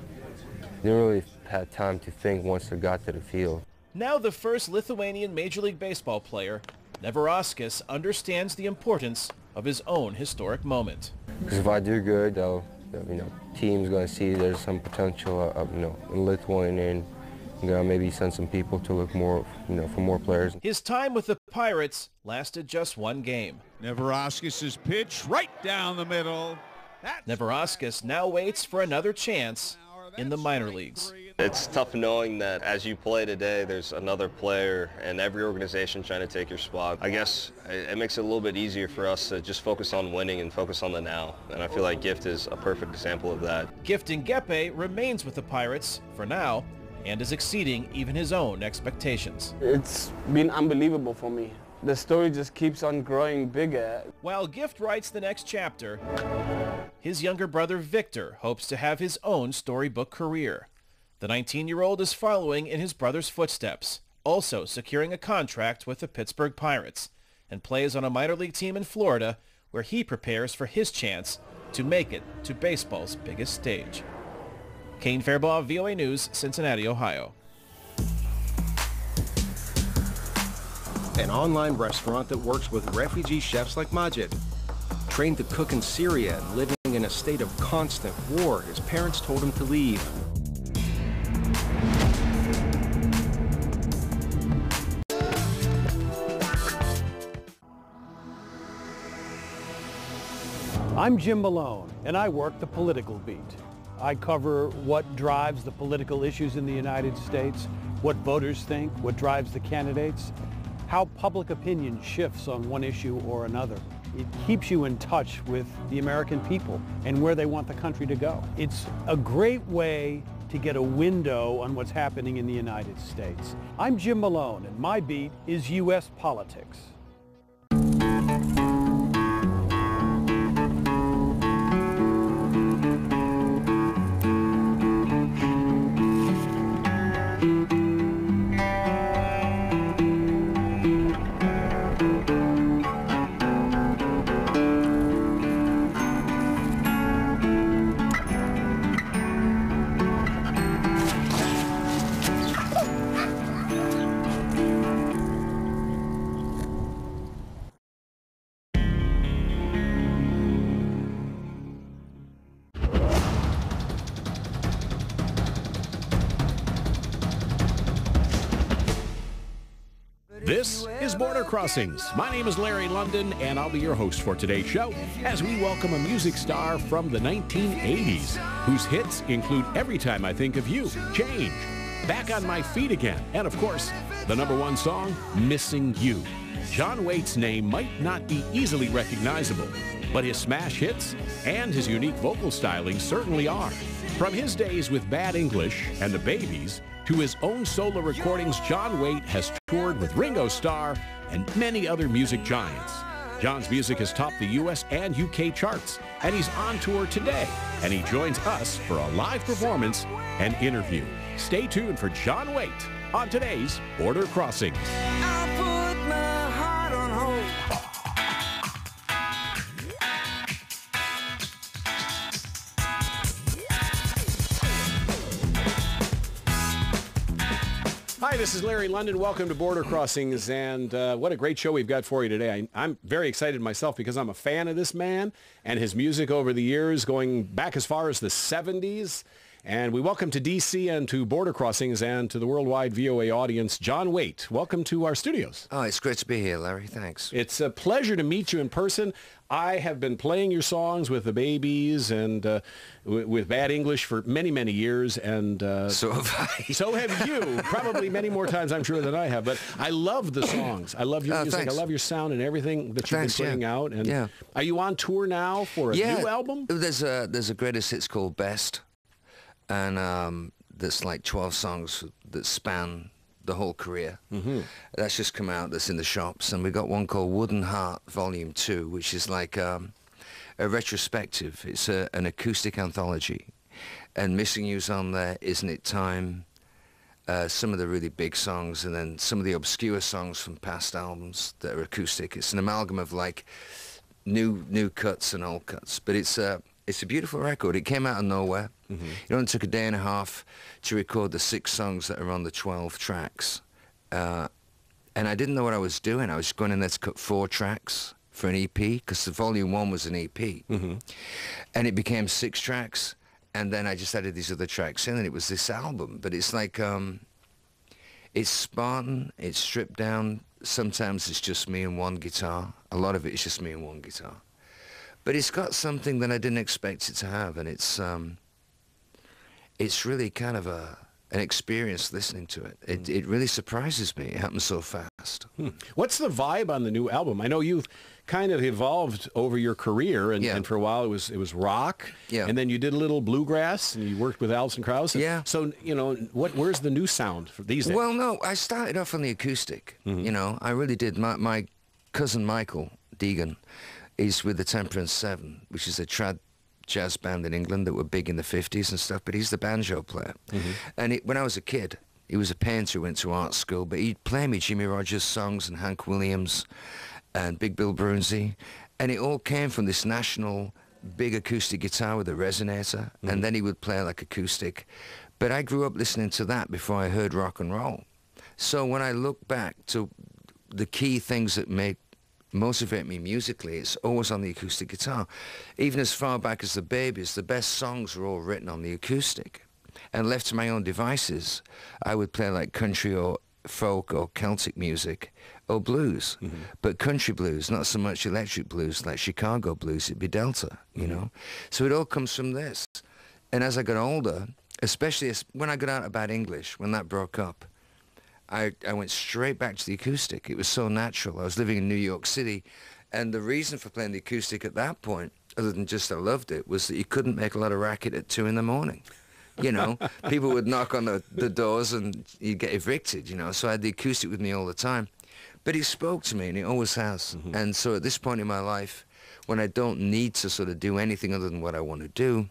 didn't really have time to think once I got to the field. Now the first Lithuanian Major League Baseball player, Neverauskas understands the importance of his own historic moment. Because if I do good, team's going to see there's some potential, in Lithuania, and maybe send some people to look more, for more players. His time with the Pirates lasted just 1 game. Neverauskas' pitch right down the middle. Neverauskas now waits for another chance in the minor leagues. It's tough knowing that as you play today, there's another player and every organization trying to take your spot. I guess it makes it a little bit easier for us to just focus on winning and focus on the now. And I feel like Gift is a perfect example of that. Gift Ngepe remains with the Pirates for now and is exceeding even his own expectations. It's been unbelievable for me. The story just keeps on growing bigger. While Gift writes the next chapter, his younger brother Victor hopes to have his own storybook career. The 19-year-old is following in his brother's footsteps, also securing a contract with the Pittsburgh Pirates, and plays on a minor league team in Florida where he prepares for his chance to make it to baseball's biggest stage. Kane Fairbaugh, VOA News, Cincinnati, Ohio. An online restaurant that works with refugee chefs like Majid. Trained to cook in Syria and living in a state of constant war, his parents told him to leave. I'm Jim Malone, and I work the political beat. I cover what drives the political issues in the United States, what voters think, what drives the candidates, how public opinion shifts on one issue or another. It keeps you in touch with the American people and where they want the country to go. It's a great way to get a window on what's happening in the United States. I'm Jim Malone, and my beat is U.S. politics. This is Border Crossings. My name is Larry London, and I'll be your host for today's show as we welcome a music star from the 1980s, whose hits include Every Time I Think of You, Change, Back on My Feet Again, and of course, the #1 song, Missing You. John Waite's name might not be easily recognizable, but his smash hits and his unique vocal styling certainly are. From his days with Bad English and the Babies to his own solo recordings, John Waite has toured with Ringo Starr and many other music giants. John's music has topped the U.S. and U.K. charts, and he's on tour today, and he joins us for a live performance and interview. Stay tuned for John Waite on today's Border Crossings. I put my heart on hold. Hi, this is Larry London. Welcome to Border Crossings, and what a great show we've got for you today. I'm very excited myself because I'm a fan of this man and his music over the years, going back as far as the 70s. And we welcome to D.C. and to Border Crossings and to the worldwide VOA audience, John Waite. Welcome to our studios. Oh, it's great to be here, Larry. Thanks. It's a pleasure to meet you in person. I have been playing your songs with the Babies and with Bad English for many, many years. And so have I. So have you. Probably many more times, I'm sure, than I have. But I love the songs. I love your music. Thanks. I love your sound and everything that you've been putting out. And are you on tour now for a new album? There's a greatest hits called Best. And there's like 12 songs that span the whole career. That's just come out, that's in the shops. And we got one called Wooden Heart Volume 2, which is like a retrospective. It's an acoustic anthology. And Missing You's on there, Isn't It Time, some of the really big songs, and then some of the obscure songs from past albums that are acoustic. It's an amalgam of like new cuts and old cuts. But it's a beautiful record. It came out of nowhere. It only took a day and a half to record the 6 songs that are on the 12 tracks. And I didn't know what I was doing. I was going in there to cut 4 tracks for an EP, because the Volume 1 was an EP. And it became 6 tracks, and then I just added these other tracks in, and it was this album. But it's like, it's Spartan, it's stripped down. Sometimes it's just me and one guitar. A lot of it is just me and one guitar. But it's got something that I didn't expect it to have, and it's really kind of an experience listening to it. It really surprises me. It happens so fast. What's the vibe on the new album? I know you've kind of evolved over your career, and for a while it was rock, and then you did a little bluegrass, and you worked with Alison Krauss. So, you know, where's the new sound for these days? Well, no, I started off on the acoustic. You know, I really did. My cousin Michael Deegan, he's with the Temperance 7, which is a trad jazz band in England that were big in the 50s and stuff, but he's the banjo player. And when I was a kid, he was a painter who went to art school, but he'd play me Jimmy Rogers songs and Hank Williams and Big Bill Broonzy, and it all came from this national big acoustic guitar with a resonator, and then he would play like acoustic. But I grew up listening to that before I heard rock and roll. So when I look back to the key things that motivate me musically, it's always on the acoustic guitar. Even as far back as the Babies, the best songs were all written on the acoustic. And left to my own devices, I would play like country or folk or Celtic music or blues. But country blues, not so much electric blues like Chicago blues, it'd be Delta, you know? So it all comes from this. And as I got older, especially when I got out of Bad English, when that broke up, I went straight back to the acoustic. It was so natural. I was living in New York City, and the reason for playing the acoustic at that point, other than just I loved it, was that you couldn't make a lot of racket at 2 in the morning. You know, people would knock on the doors and you'd get evicted, you know, so I had the acoustic with me all the time. But it spoke to me, and it always has. And so at this point in my life, when I don't need to sort of do anything other than what I want to do,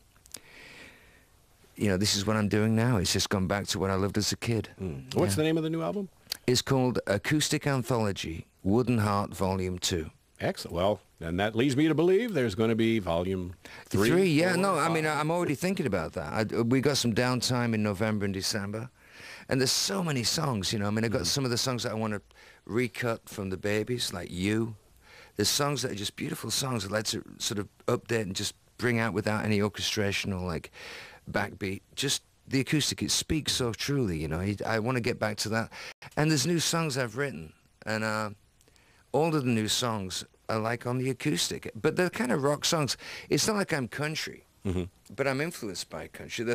you know, this is what I'm doing now. It's just gone back to what I loved as a kid. What's the name of the new album? It's called Acoustic Anthology, Wooden Heart Volume 2. Excellent. Well, and that leads me to believe there's going to be Volume 3. Yeah, no, I mean, I'm already thinking about that. We got some downtime in November and December, and there's so many songs, you know. I mean, I got some of the songs that I want to recut from the Babies, like You. There's songs that are just beautiful songs I'd like to sort of update and just bring out without any orchestration or, like, backbeat. Just the acoustic, it speaks so truly, you know. I want to get back to that. And there's new songs I've written, and all of the new songs are like on the acoustic, but they're kind of rock songs. It's not like I'm country, but I'm influenced by country.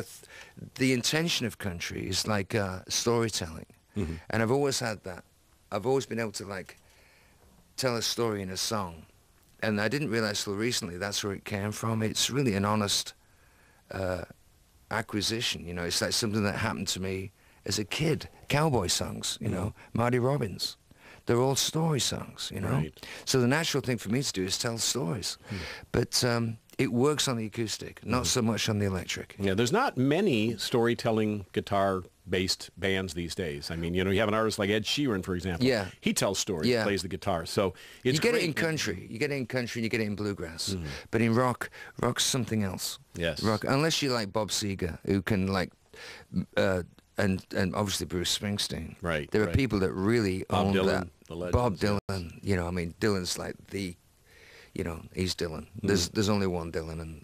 The intention of country is like storytelling, and I've always had that. I've always been able to like tell a story in a song, and I didn't realize till recently that's where it came from. It's really an honest acquisition, you know. It's like something that happened to me as a kid. Cowboy songs, you know, Marty Robbins. They're all story songs, you know. So the natural thing for me to do is tell stories. But it works on the acoustic, not so much on the electric. Yeah, there's not many storytelling guitar-based bands these days. I mean, you know, you have an artist like Ed Sheeran, for example. Yeah. He tells stories, Yeah. plays the guitar. So it's you get great. it in country. You get it in country and you get it in bluegrass. But in rock's something else. Yes. Rock, unless you like Bob Seger, who can like, and obviously Bruce Springsteen. Right. There are people that really Bob own Dylan, that. the legends, Bob Dylan. You know, I mean, Dylan's like the, you know, he's Dylan. There's only one Dylan, and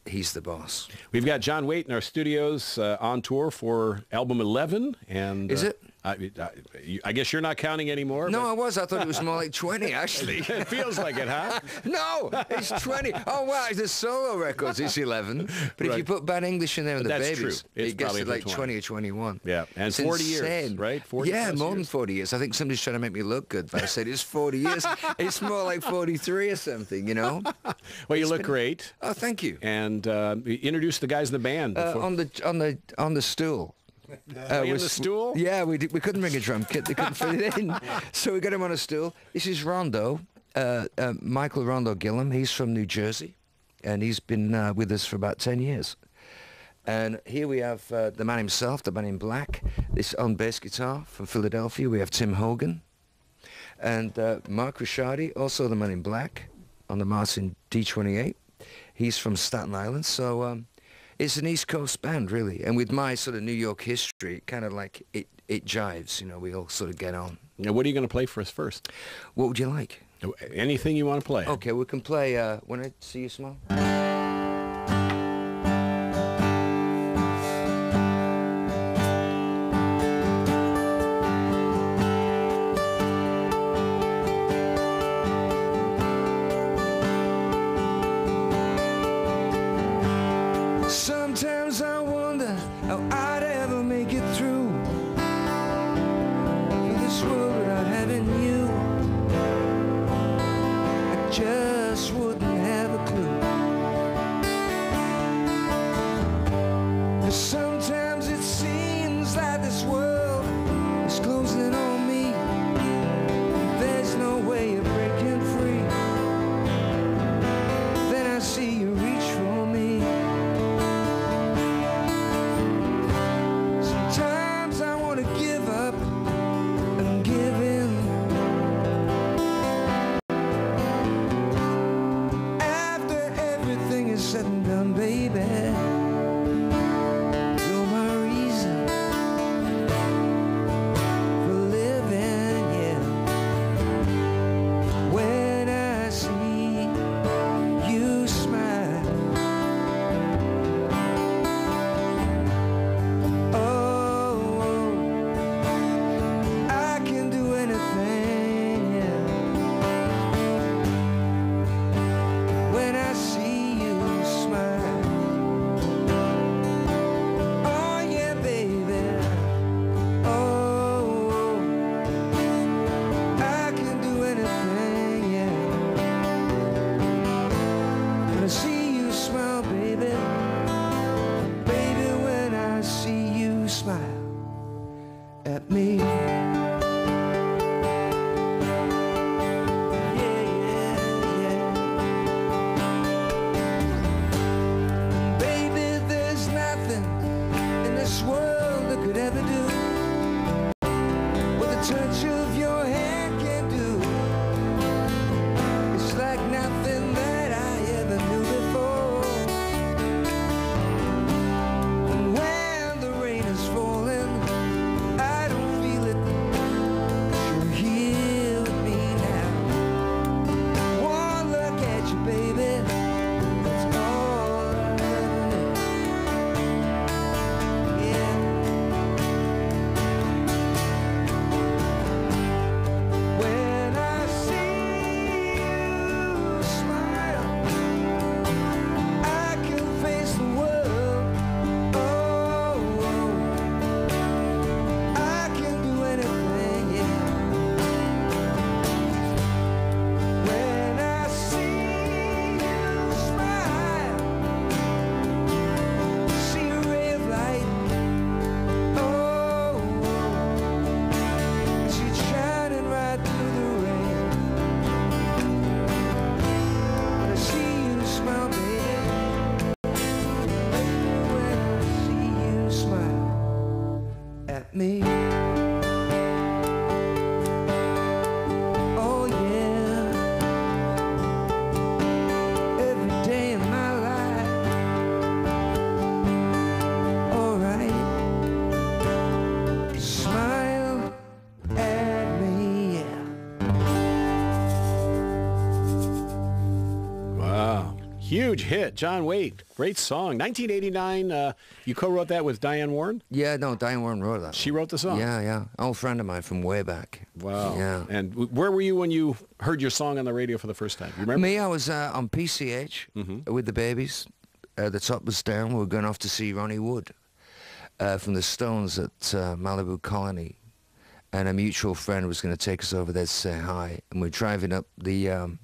he's the boss. We've got John Waite in our studios on tour for album 11. And Is it? I guess you're not counting anymore. No, I was. I thought it was more like 20, actually. It feels like it, huh? No, it's 20. Oh, wow, the solo records is 11. But if you put Bad English in there and the That's Babies, true. It's it gets probably to like 20. 20 or 21. Yeah, and It's 40 years, insane. right? 40 yeah, plus more than years. 40 years. I think somebody's trying to make me look good, but I said it's 40 years. It's more like 43 or something, you know? Well, you look great. Oh, thank you. And introduce the guys in the band. On the stool. In the stool? Yeah, we couldn't bring a drum kit. They couldn't fit it in. So we got him on a stool. This is Rondo, Michael Rondo Gillum. He's from New Jersey, and he's been with us for about 10 years. And here we have the man himself, the man in black. This on bass guitar from Philadelphia. We have Tim Hogan. And Mark Ricciardi, also the man in black, on the Martin D28. He's from Staten Island, so it's an East Coast band, really. And with my sort of New York history, kind of like it jives, you know, we all sort of get on. Now, what are you going to play for us first? What would you like? Anything you want to play. Okay, we can play When I See You Smile. Sometimes I wonder how I'd ever make it through this world without having you. I just wouldn't have a clue. 'Cause sometimes it seems like this world is closing on me. There's no way of breaking free. Then I see you reach for me. Sometimes I want to give up and give in. After everything is said and done, baby, you're my reason for living, yeah. When I see you smile, I can do anything, yeah. When I see you smile, oh yeah, baby, oh, I can do anything, yeah. When I see you smile, baby, baby, when I see you smile at me. Baby, there's nothing in this world that could ever do what the touch of your hand can do. It's like nothing that I ever knew before. at me. Oh yeah, every day in my life. All right, smile at me, yeah. Wow. Huge hit. John Waite. Great song. 1989, you co-wrote that with Diane Warren? Yeah, no, Diane Warren wrote that. She wrote the song? Yeah, yeah. Old friend of mine from way back. Wow. Yeah. And where were you when you heard your song on the radio for the first time? You remember? Me, I was on PCH with the babies. The top was down. We were going off to see Ronnie Wood from the Stones at Malibu Colony. And a mutual friend was going to take us over there to say hi. And we're driving up the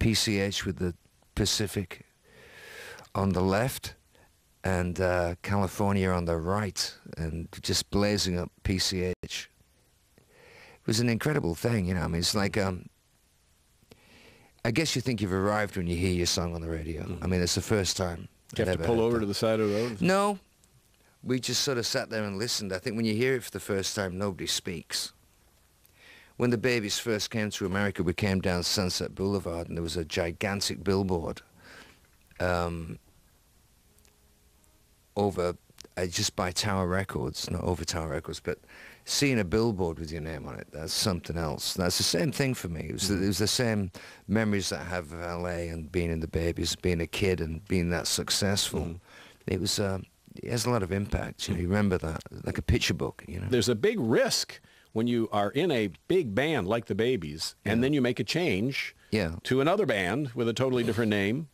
PCH with the Pacific on the left and California on the right, and just blazing up PCH. It was an incredible thing, you know. I mean, it's like, I guess you think you've arrived when you hear your song on the radio. I mean, it's the first time. Did you have to pull over to the side of the road? No. We just sort of sat there and listened. I think when you hear it for the first time, nobody speaks. When the babies first came to America, we came down Sunset Boulevard, and there was a gigantic billboard over, just by Tower Records, not over Tower Records, but seeing a billboard with your name on it, that's something else. That's the same thing for me. It was the same memories that I have of LA and being in the babies, being a kid and being that successful. It was, it has a lot of impact. You know, you remember that, like a picture book, you know. There's a big risk when you are in a big band like the Babies, and then you make a change to another band with a totally different name.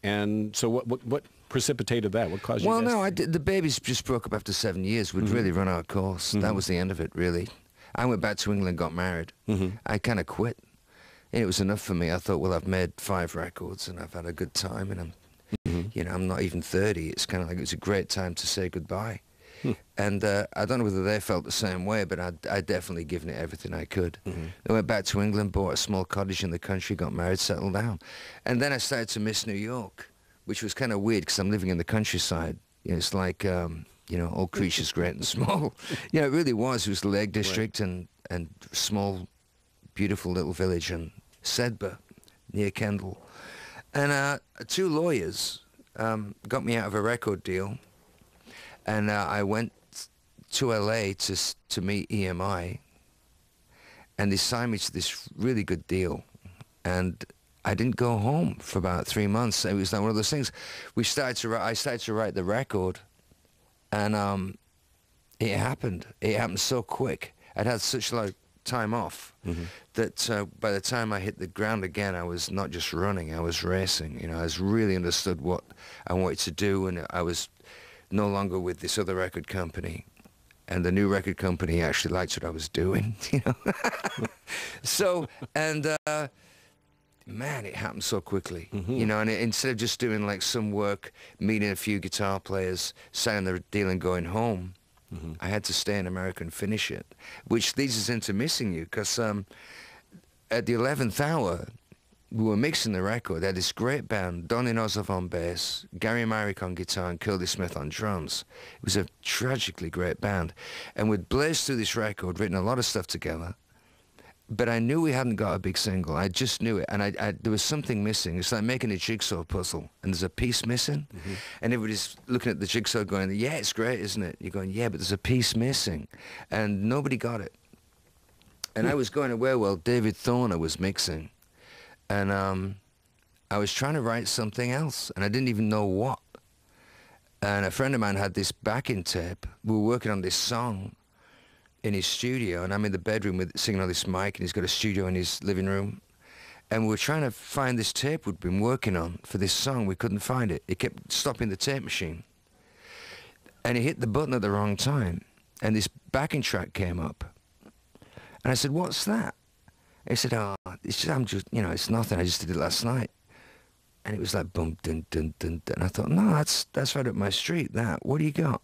And so what precipitated that? What caused you guys no, the Babies just broke up after 7 years. We'd really run our course. That was the end of it, really. I went back to England, got married. I kind of quit. And it was enough for me. I thought, well, I've made 5 records, and I've had a good time, and I'm, you know, I'm not even 30. It's kind of like it was a great time to say goodbye. And I don't know whether they felt the same way, but I'd definitely given it everything I could. I went back to England, bought a small cottage in the country, got married, settled down. And then I started to miss New York, which was kind of weird because I'm living in the countryside. You know, it's like, you know, all creatures great and small. Yeah, it really was. It was the Lake District and small, beautiful little village in Sedbergh, near Kendal. And 2 lawyers got me out of a record deal. And I went to LA to meet EMI, and they signed me to this really good deal. And I didn't go home for about 3 months. It was like one of those things. I started to write the record, and it happened. It happened so quick. I'd had such a lot of time off that by the time I hit the ground again, I was not just running, I was racing. You know, I was really understood what I wanted to do, and I was no longer with this other record company, and the new record company actually liked what I was doing, you know. So, and man, it happened so quickly, you know. And instead of just doing like some work, meeting a few guitar players, signing the deal and going home, I had to stay in America and finish it, which leads us into missing you, because at the 11th hour, we were mixing the record. They had this great band, Donny Nosov on bass, Gary Myrick on guitar, and Curly Smith on drums. It was a tragically great band. And we'd blazed through this record, written a lot of stuff together, but I knew we hadn't got a big single. I just knew it, and there was something missing. It's like making a jigsaw puzzle, and there's a piece missing, and everybody's looking at the jigsaw going, yeah, it's great, isn't it? You're going, yeah, but there's a piece missing, and nobody got it. And I was going away while David Thorner was mixing. And I was trying to write something else, and I didn't even know what. And a friend of mine had this backing tape. We were working on this song in his studio, and I'm in the bedroom singing on this mic, and he's got a studio in his living room. And we were trying to find this tape we'd been working on for this song. We couldn't find it. It kept stopping the tape machine. And he hit the button at the wrong time, and this backing track came up. And I said, what's that? He said, oh, it's just, you know, it's nothing. I just did it last night. And it was like, boom, dun, dun, dun, dun. And I thought, no, that's right up my street, that. What do you got?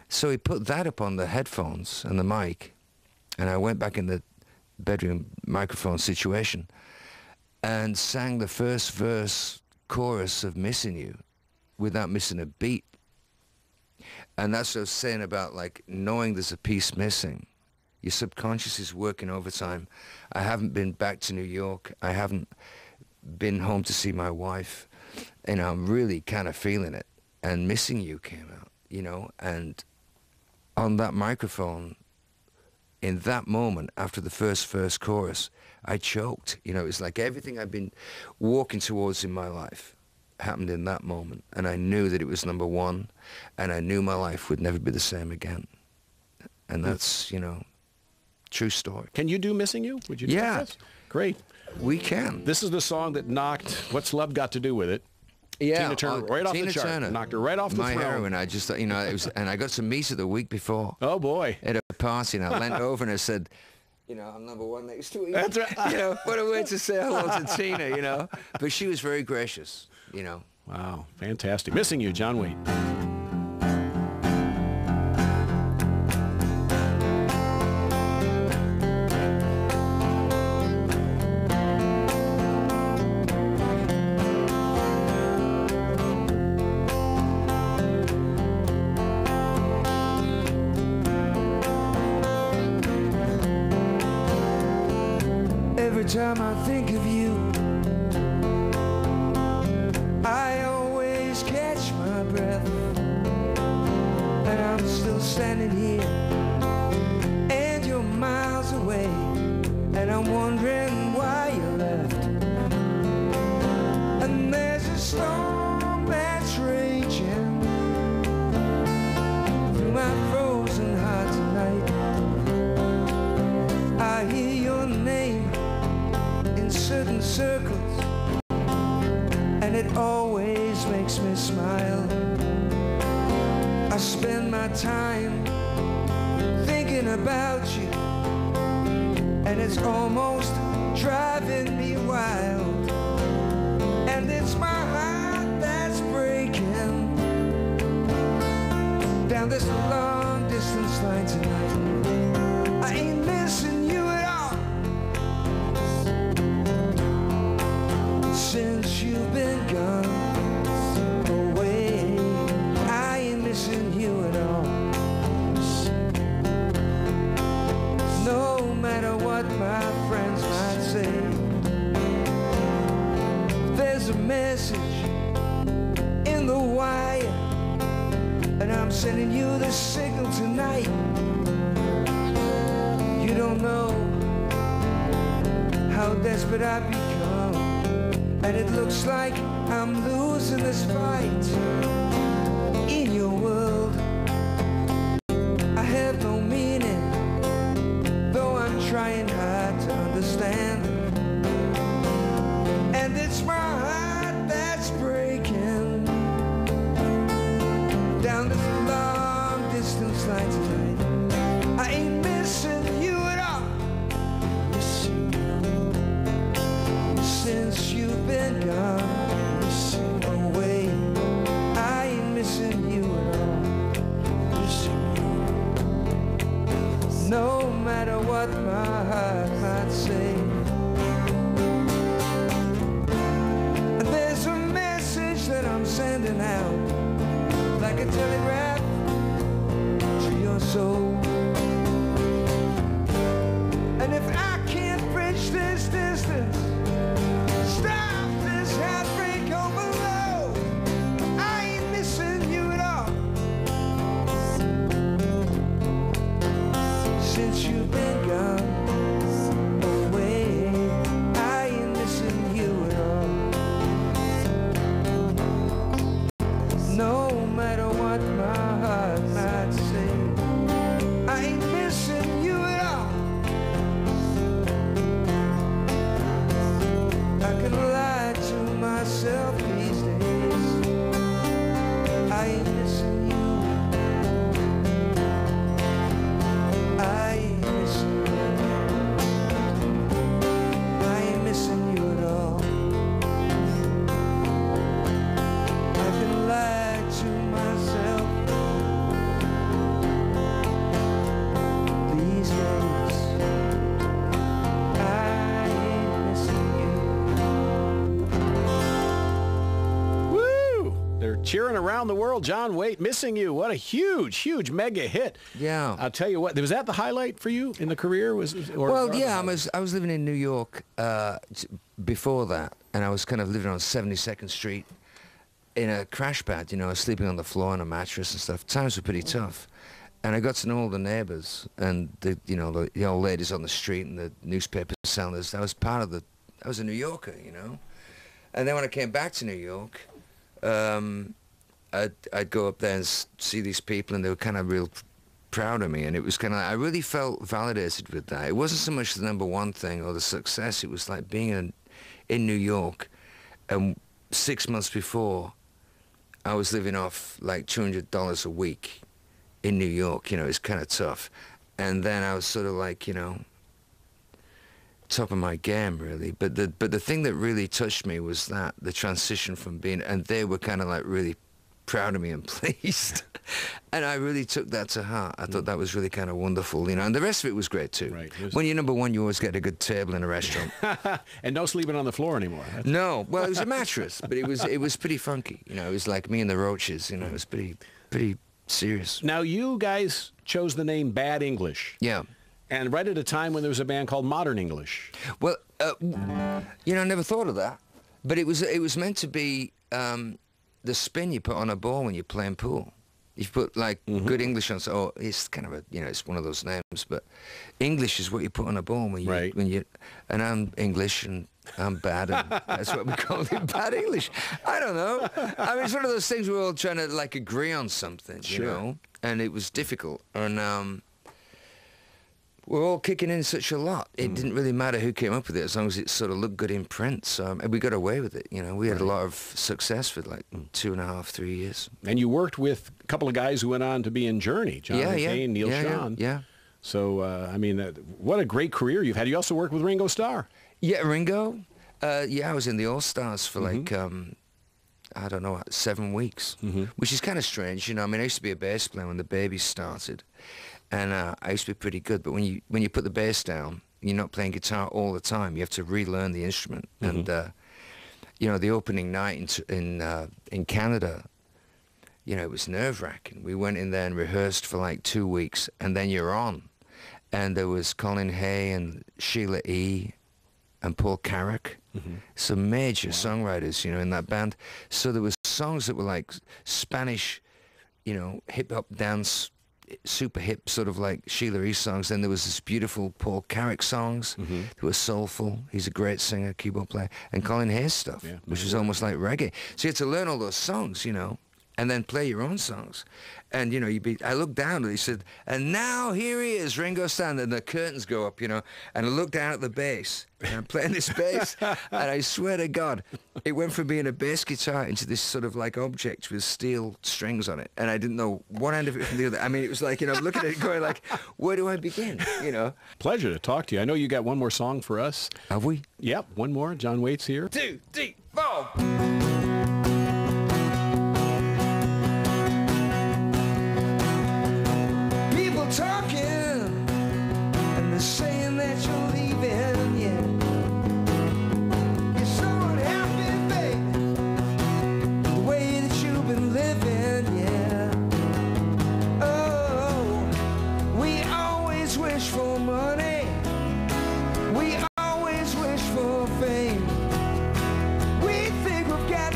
So he put that up on the headphones and the mic. And I went back in the bedroom microphone situation and sang the first verse chorus of Missing You without missing a beat. And that's what I was saying about, like, knowing there's a piece missing. Your subconscious is working overtime. I haven't been back to New York. I haven't been home to see my wife. And I'm really kind of feeling it. And Missing You came out, you know, and on that microphone, in that moment, after the first chorus, I choked. You know, it's like everything I've been walking towards in my life happened in that moment. And I knew that it was number one, and I knew my life would never be the same again. And that's, you know, true story. Can you do Missing You? Would you do this? Great. We can. This is the song that knocked What's Love Got to Do with It. Yeah, Tina Turner right off the chart. Turner, knocked her right off the my throne. heroine. I just, you know, it was, and I got to meet her the week before. Oh boy! At a party, and I leant over and I said, you know, I'm number one next to you. That's right. You know, what a way to say hello to Tina, you know. But she was very gracious, you know. Wow, fantastic. Missing You, John Waite. Every time I think of you, I always catch my breath. And I'm still standing here, and you're miles away, and I'm wondering why you left. And there's a storm that's raging through my frozen heart tonight. I hear your name in certain circles, and it always makes me smile. I spend my time thinking about you, and it's almost driving me wild. And it's my heart that's breaking down this long distance line tonight. I ain't missing you at all since you've been gone away. I ain't missing you at all. No matter what my friends might say, there's a message in the wire, and I'm sending you the signal tonight. You don't know how desperate I've become, and it looks like I'm losing this fight. In your world, I have no meaning, though I'm trying hard to understand. And it's my heart that's breaking down this long distance line tonight. I ain't missing you at all. Missing you since you've been gone away. I ain't missing you at all. Missing you. No matter what my heart might say. There's a message that I'm sending out, like a telegraph to your soul. And if I can't bridge this distance, stop this heartbreak on below, I ain't missing you at all. Since you've been gone away, I ain't missing you at all. No matter what my heart might say. they're cheering around the world. John Waite, Missing You. What a huge, huge mega hit. Yeah. I'll tell you what, was that the highlight for you in the career? Well, yeah, I was living in New York before that, and I was kind of living on 72nd Street in a crash pad, you know, sleeping on the floor on a mattress and stuff. Times were pretty tough. And I got to know all the neighbors and the old ladies on the street and the newspaper sellers. I was a New Yorker, you know. And then when I came back to New York, I'd go up there and see these people, and they were kind of real proud of me. And it was kind of, I really felt validated with that. It wasn't so much the #1 thing or the success. It was like being in New York, and 6 months before, I was living off like $200 a week in New York. You know, it's kind of tough. And then I was sort of like, you know, top of my game, really. But the thing that really touched me was that the transition from being, and they were kind of like really proud of me and pleased. And I really took that to heart. I thought that was really kind of wonderful, you know. And the rest of it was great too. Right. When you're #1, you always get a good table in a restaurant. And no sleeping on the floor anymore. No, well, it was a mattress, but it was pretty funky. You know, it was like Me and the Roaches. You know, it was pretty serious. Now, you guys chose the name Bad English. Yeah. And right at a time when there was a band called Modern English. Well, you know, I never thought of that. But it was meant to be the spin you put on a ball when you're playing pool. You put, like, good English on, so it's kind of a, you know, it's one of those names, but English is what you put on a ball when you, and I'm English, and I'm bad, and that's what we call it, Bad English. I don't know. I mean, it's one of those things we're all trying to, like, agree on something, you know, and it was difficult, and we're all kicking in such a lot. It didn't really matter who came up with it, as long as it sort of looked good in print. So we got away with it. You know, we had a lot of success for like 2.5, 3 years. And you worked with a couple of guys who went on to be in Journey, John McCain, Neil Schon. Yeah. So, I mean, what a great career you've had. You also worked with Ringo Starr. Yeah, Ringo. Yeah, I was in the All-Stars for like, I don't know, 7 weeks, which is kind of strange. You know, I mean, I used to be a bass player when the Babies started. And I used to be pretty good, but when you put the bass down, you're not playing guitar all the time. You have to relearn the instrument. And you know, the opening night in Canada, you know, it was nerve-wracking. We went in there and rehearsed for like 2 weeks, and then you're on. And there was Colin Hay and Sheila E. and Paul Carrack, some major songwriters, you know, in that band. So there was songs that were like Spanish, you know, hip-hop dance, super hip, sort of like Sheila E. songs. Then there was this beautiful Paul Carrack songs that were soulful. He's a great singer, keyboard player. And Colin Hay's stuff, which was almost like reggae. So you had to learn all those songs, you know, and then play your own songs. And, you know, I looked down and he said, and now here he is, Ringo Starr, and the curtains go up, you know, and I looked down at the bass, and I'm playing this bass, and I swear to God, it went from being a bass guitar into this sort of like object with steel strings on it, and I didn't know one end of it from the other. I mean, it was like, you know, looking at it going like, where do I begin, you know? Pleasure to talk to you. I know you got one more song for us. Have we? Yep, one more. John Waite's here. 2, 3, 4. Talking, and they're saying that you're leaving, yeah. You're so unhappy, baby, the way that you've been living, yeah. Oh, we always wish for money, we always wish for fame. We think we've got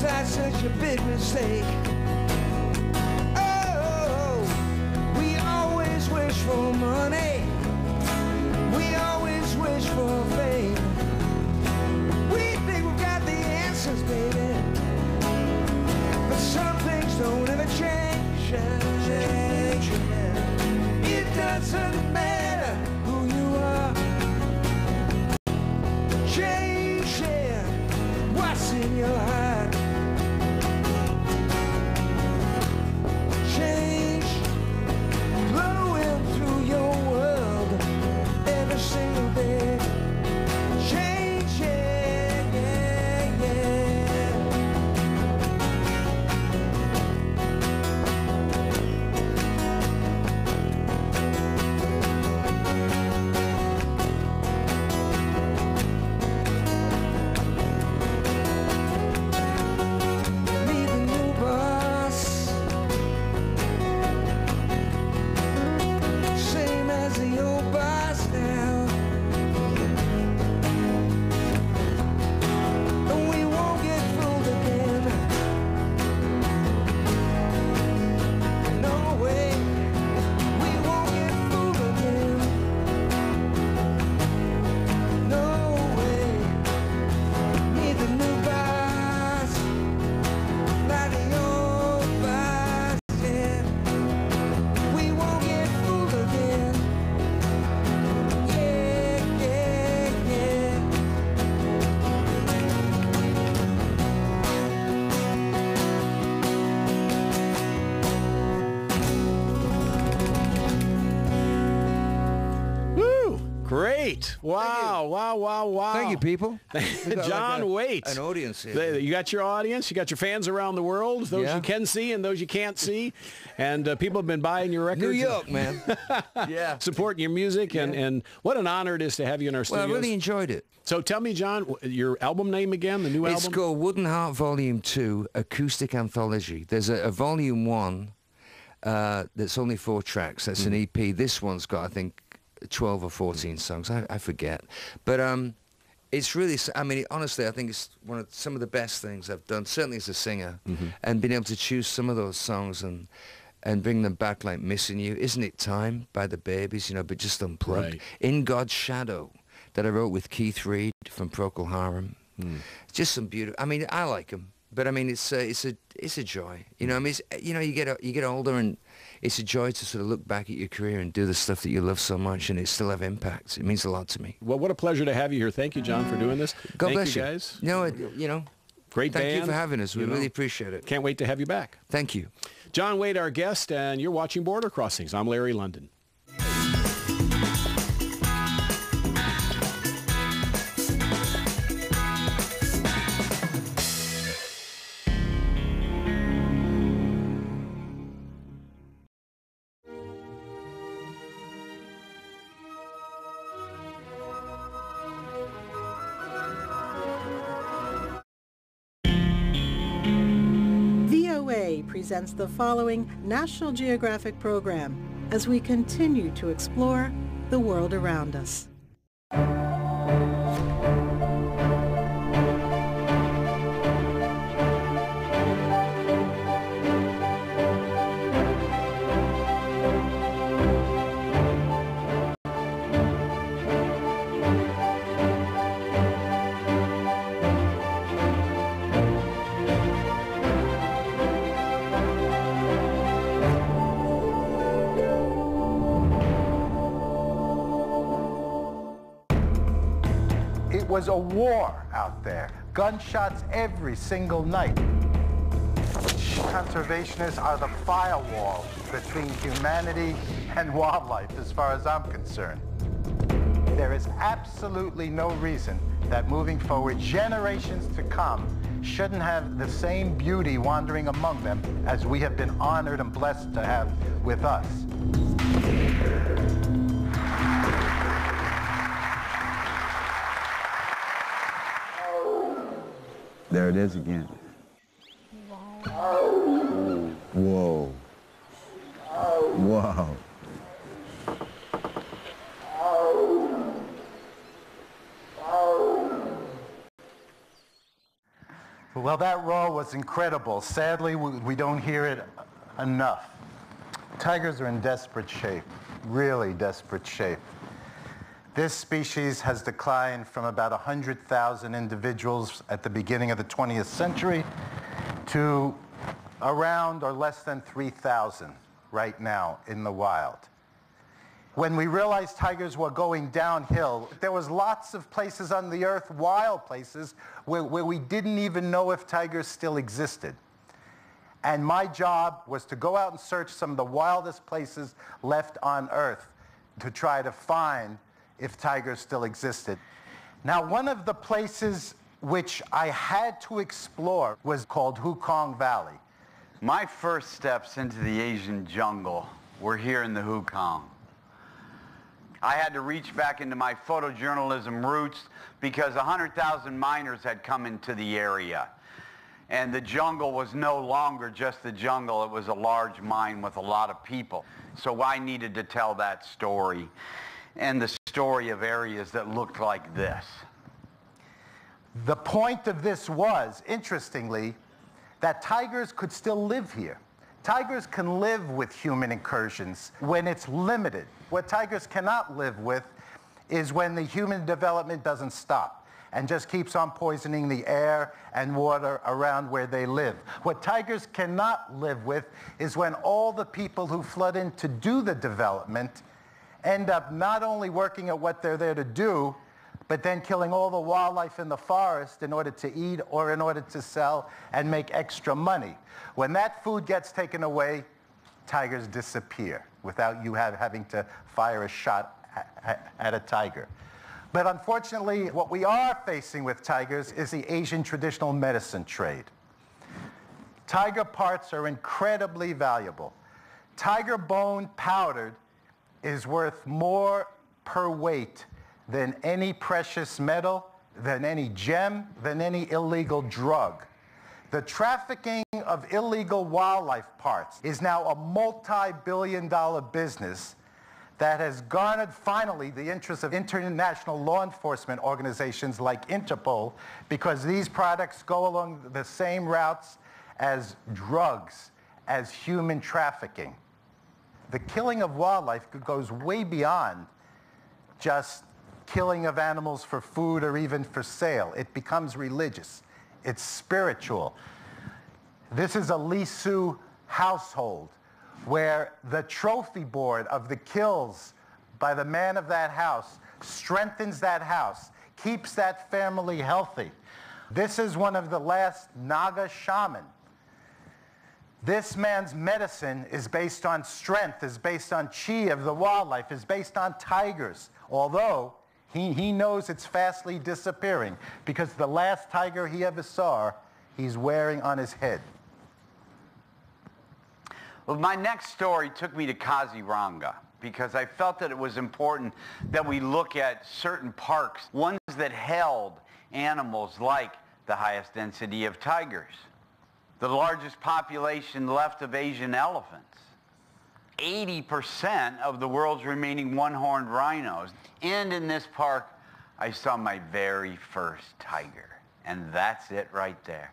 Was that such a big mistake? Oh, we always wish for money. We always wish for fame. We think we've got the answers, baby. But some things don't ever change. It doesn't matter who you are. Change, yeah, what's in your heart. Change, blowing through your world every single day. Change, yeah, yeah, yeah. Meet the new boss, same as the old boss now. And we won't get fooled again. No way, we won't get fooled again. No way. Meet the new boss, like the old boss, yeah. We won't get fooled again. Yeah, yeah, yeah. Woo! Great! Wow! Wow! Wow! Wow! Thank you, people. We got John like Waite. an audience here. You got your audience. You got your fans around the world. Those Yeah. you can see and those you can't see. And people have been buying your records. New York, man. Yeah. Supporting your music. And what an honor it is to have you in our Well, studios. I really enjoyed it. So tell me, John, your album name again, the new It's album? called Wooden Heart Volume 2, Acoustic Anthology. There's a Volume 1 that's only 4 tracks. That's an EP. This one's got, I think, 12 or 14 songs. I forget. But it's really, I mean, honestly, I think it's some of the best things I've done, certainly as a singer, and being able to choose some of those songs and bring them back, like Missing You. Isn't It Time by the Babies, you know, but just unplugged. Right. In God's Shadow, that I wrote with Keith Reed from Procol Harum. Just some beautiful, I mean, I like them, but I mean, it's a joy. You know, I mean, you know, you get older, and it's a joy to sort of look back at your career and do the stuff that you love so much, and it still have impact. It means a lot to me. Well, what a pleasure to have you here. Thank you, John, for doing this. God Thank bless you, guys. No, you know, Great band. thank you for having us. We You know, really appreciate it. Can't wait to have you back. Thank you. John Waite, our guest, and you're watching Border Crossings. I'm Larry London. VOA presents the following National Geographic program as we continue to explore the world around us. It was a war out there. Gunshots every single night. Conservationists are the firewall between humanity and wildlife, as far as I'm concerned. There is absolutely no reason that moving forward, generations to come shouldn't have the same beauty wandering among them as we have been honored and blessed to have with us. There it is again. Whoa. Whoa. Well, that roar was incredible. Sadly, we don't hear it enough. Tigers are in desperate shape, really desperate shape. This species has declined from about 100,000 individuals at the beginning of the 20th century to around or less than 3,000 right now in the wild. When we realized tigers were going downhill, there was lots of places on the earth, wild places, where we didn't even know if tigers still existed. And my job was to go out and search some of the wildest places left on earth to try to find if tigers still existed. Now, one of the places which I had to explore was called Hukong Valley. My first steps into the Asian jungle were here in the Hukong. I had to reach back into my photojournalism roots because 100,000 miners had come into the area. And the jungle was no longer just the jungle, it was a large mine with a lot of people. So I needed to tell that story, and the story of areas that looked like this. The point of this was, interestingly, that tigers could still live here. Tigers can live with human incursions when it's limited. What tigers cannot live with is when the human development doesn't stop and just keeps on poisoning the air and water around where they live. What tigers cannot live with is when all the people who flood in to do the development end up not only working at what they're there to do, but then killing all the wildlife in the forest in order to eat or in order to sell and make extra money. When that food gets taken away, tigers disappear without you having to fire a shot at a tiger. But unfortunately, what we are facing with tigers is the Asian traditional medicine trade. Tiger parts are incredibly valuable. Tiger bone powdered is worth more per weight than any precious metal, than any gem, than any illegal drug. The trafficking of illegal wildlife parts is now a multi-billion-dollar business that has garnered finally the interest of international law enforcement organizations like Interpol, because these products go along the same routes as drugs, as human trafficking. The killing of wildlife goes way beyond just killing of animals for food or even for sale. It becomes religious. It's spiritual. This is a Lisu household where the trophy board of the kills by the man of that house strengthens that house, keeps that family healthy. This is one of the last Naga shaman. This man's medicine is based on strength, is based on chi of the wildlife, is based on tigers, although he knows it's fastly disappearing because the last tiger he ever saw, he's wearing on his head. Well, my next story took me to Kaziranga because I felt that it was important that we look at certain parks, ones that held animals like the highest density of tigers, the largest population left of Asian elephants, 80% of the world's remaining one-horned rhinos. And in this park, I saw my very first tiger. And that's it right there.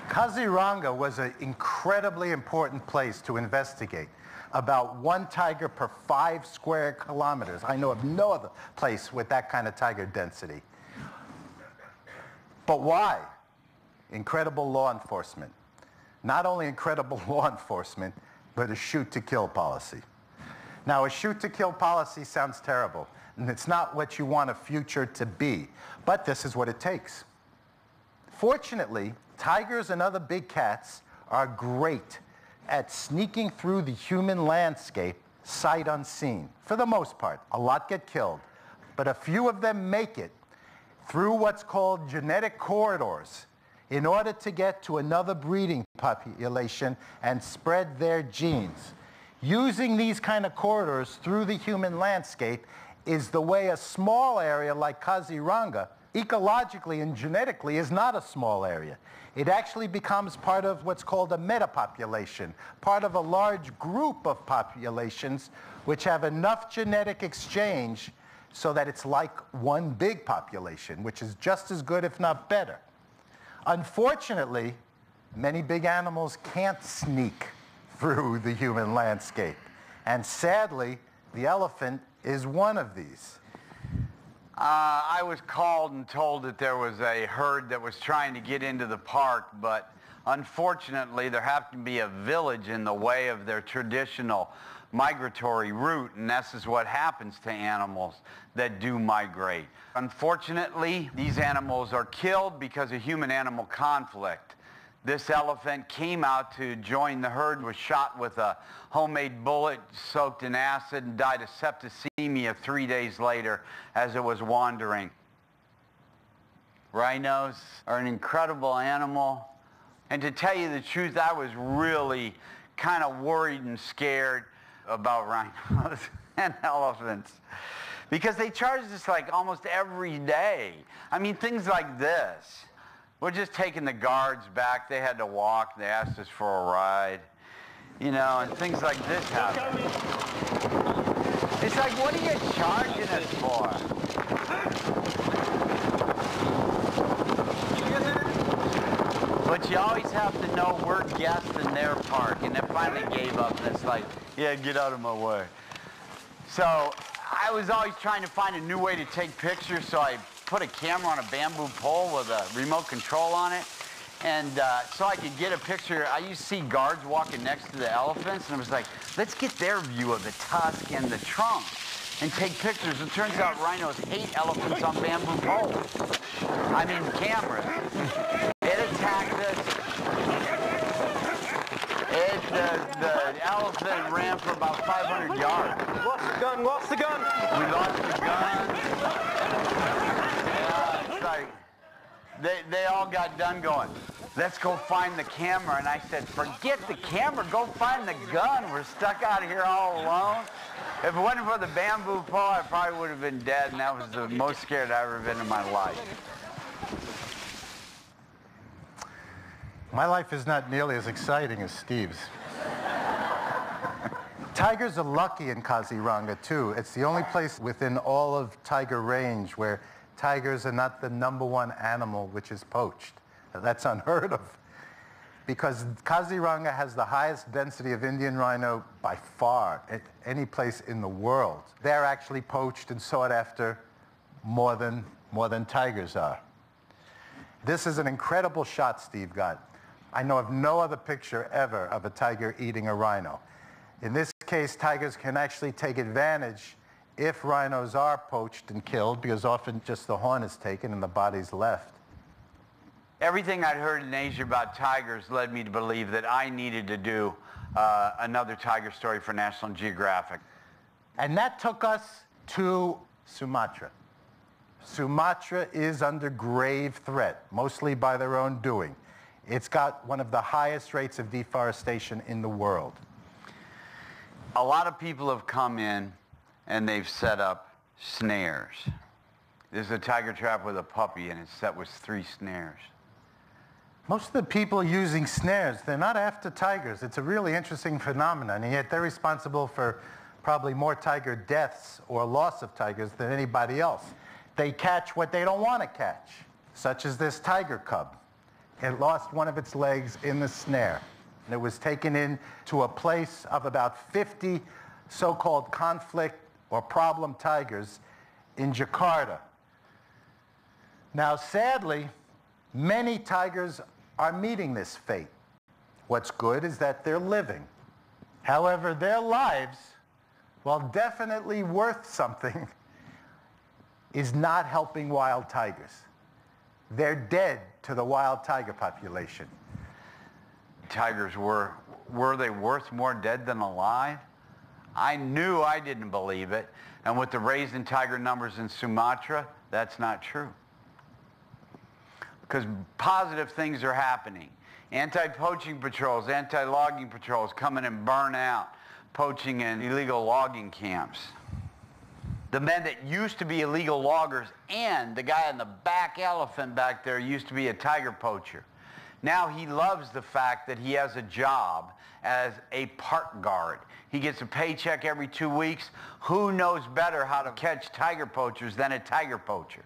Kaziranga was an incredibly important place to investigate. About one tiger per 5 square kilometers. I know of no other place with that kind of tiger density. But why? Incredible law enforcement. Not only incredible law enforcement, but a shoot-to-kill policy. Now, a shoot-to-kill policy sounds terrible, and it's not what you want a future to be, but this is what it takes. Fortunately, tigers and other big cats are great at sneaking through the human landscape sight unseen, for the most part. A lot get killed, but a few of them make it through what's called genetic corridors in order to get to another breeding population and spread their genes. Using these kind of corridors through the human landscape is the way a small area like Kaziranga, ecologically and genetically, is not a small area. It actually becomes part of what's called a metapopulation, part of a large group of populations which have enough genetic exchange so that it's like one big population, which is just as good, if not better. Unfortunately, many big animals can't sneak through the human landscape. And sadly, the elephant is one of these. I was called and told that there was a herd that was trying to get into the park, but unfortunately there happened to be a village in the way of their traditional migratory route, and this is what happens to animals that do migrate. Unfortunately, these animals are killed because of human-animal conflict. This elephant came out to join the herd, was shot with a homemade bullet soaked in acid, and died of septicemia 3 days later as it was wandering. Rhinos are an incredible animal, and to tell you the truth, I was really kind of worried and scared about rhinos and elephants because they charge us like almost every day. I mean, things like this. We're just taking the guards back. They had to walk. They asked us for a ride, you know, and things like this happen. It's like, what are you charging us for? But you always have to know we're guests in their park, and they finally gave up, and it's like, yeah, get out of my way. So I was always trying to find a new way to take pictures, so I put a camera on a bamboo pole with a remote control on it, and so I could get a picture. I used to see guards walking next to the elephants, and I was like, let's get their view of the tusk and the trunk and take pictures. It turns out rhinos hate elephants on bamboo poles. I mean, cameras. It attacked us. The elephant ran for about 500 yards. Lost the gun, lost the gun. We lost the gun. Yeah, it's like, they all got done going, let's go find the camera. And I said, forget the camera, go find the gun. We're stuck out here all alone. If it wasn't for the bamboo pole, I probably would have been dead, and that was the most scared I've ever been in my life. My life is not nearly as exciting as Steve's. Tigers are lucky in Kaziranga, too. It's the only place within all of tiger range where tigers are not the #1 animal which is poached. That's unheard of, because Kaziranga has the highest density of Indian rhino by far at any place in the world. They're actually poached and sought after more than tigers are. This is an incredible shot Steve got. I know of no other picture ever of a tiger eating a rhino. In this case, tigers can actually take advantage if rhinos are poached and killed, because often just the horn is taken and the body's left. Everything I'd heard in Asia about tigers led me to believe that I needed to do another tiger story for National Geographic. And that took us to Sumatra. Sumatra is under grave threat, mostly by their own doing. It's got one of the highest rates of deforestation in the world. A lot of people have come in and they've set up snares. There's a tiger trap with a puppy, and it's set with 3 snares. Most of the people using snares, they're not after tigers. It's a really interesting phenomenon, and yet they're responsible for probably more tiger deaths or loss of tigers than anybody else. They catch what they don't want to catch, such as this tiger cub. It lost one of its legs in the snare, and it was taken in to a place of about 50 so-called conflict or problem tigers in Jakarta. Now, sadly, many tigers are meeting this fate. What's good is that they're living. However, their lives, while definitely worth something, is not helping wild tigers. They're dead to the wild tiger population. Tigers were they worth more dead than alive? I knew I didn't believe it. And with the raising tiger numbers in Sumatra, that's not true. Because positive things are happening. Anti-poaching patrols, anti-logging patrols come in and burn out poaching and illegal logging camps. The men that used to be illegal loggers and the guy on the back elephant back there used to be a tiger poacher. Now he loves the fact that he has a job as a park guard. He gets a paycheck every 2 weeks. Who knows better how to catch tiger poachers than a tiger poacher?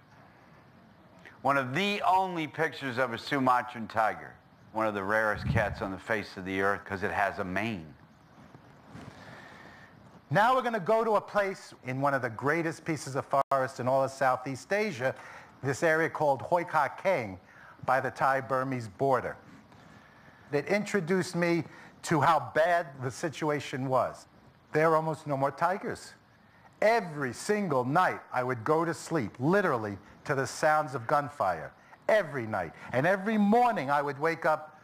one of the only pictures of a Sumatran tiger, one of the rarest cats on the face of the earth because it has a mane. Now we're going to go to a place in one of the greatest pieces of forest in all of Southeast Asia, this area called Hoi Ka Keng by the Thai-Burmese border. It introduced me to how bad the situation was. There are almost no more tigers. Every single night I would go to sleep, literally, to the sounds of gunfire. Every night. And every morning I would wake up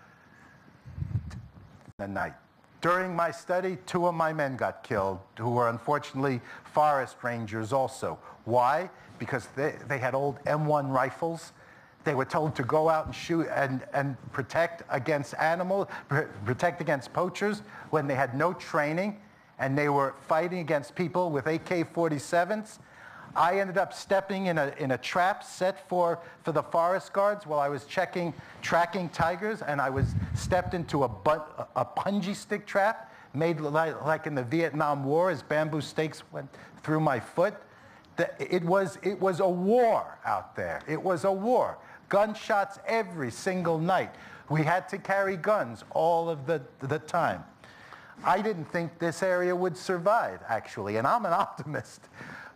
at night. During my study, 2 of my men got killed, who were unfortunately forest rangers also. Why? Because they had old M1 rifles. They were told to go out and shoot and protect against animals, protect against poachers when they had no training, and they were fighting against people with AK-47s. I ended up stepping in a trap set for the forest guards while I was tracking tigers, and I was stepped into a punji stick trap made like in the Vietnam War as bamboo stakes went through my foot. It was a war out there. It was a war. Gunshots every single night. We had to carry guns all of the time. I didn't think this area would survive, actually, and I'm an optimist.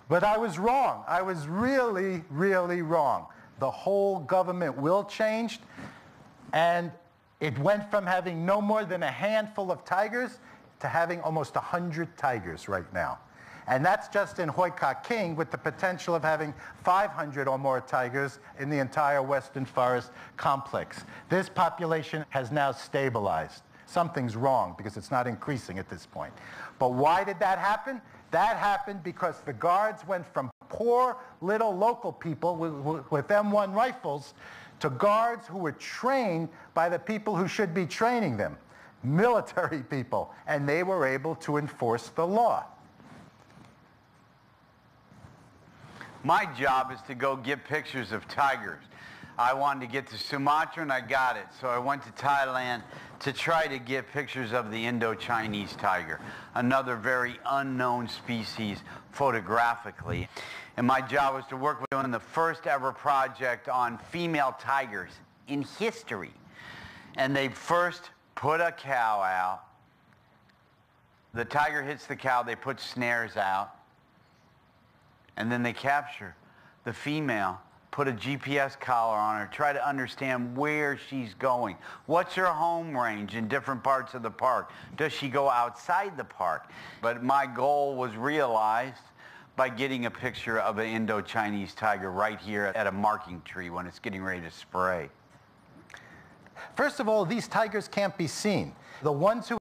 But I was wrong. I was really, really wrong. The whole government will changed, and it went from having no more than a handful of tigers to having almost 100 tigers right now. And that's just in Hoi Ka Keng, with the potential of having 500 or more tigers in the entire Western Forest complex. This population has now stabilized. Something's wrong because it's not increasing at this point. But why did that happen? That happened because the guards went from poor little local people with M1 rifles to guards who were trained by the people who should be training them, military people, and they were able to enforce the law. My job is to go get pictures of tigers. I wanted to get to Sumatra and I got it, so I went to Thailand to try to get pictures of the Indo-Chinese tiger, another very unknown species photographically. And my job was to work with on the first ever project on female tigers in history. And they first put a cow out. The tiger hits the cow, they put snares out. And then they capture the female, put a GPS collar on her, try to understand where she's going. What's her home range in different parts of the park? Does she go outside the park? But my goal was realized by getting a picture of an Indo-Chinese tiger right here at a marking tree when it's getting ready to spray. First of all, these tigers can't be seen. The ones who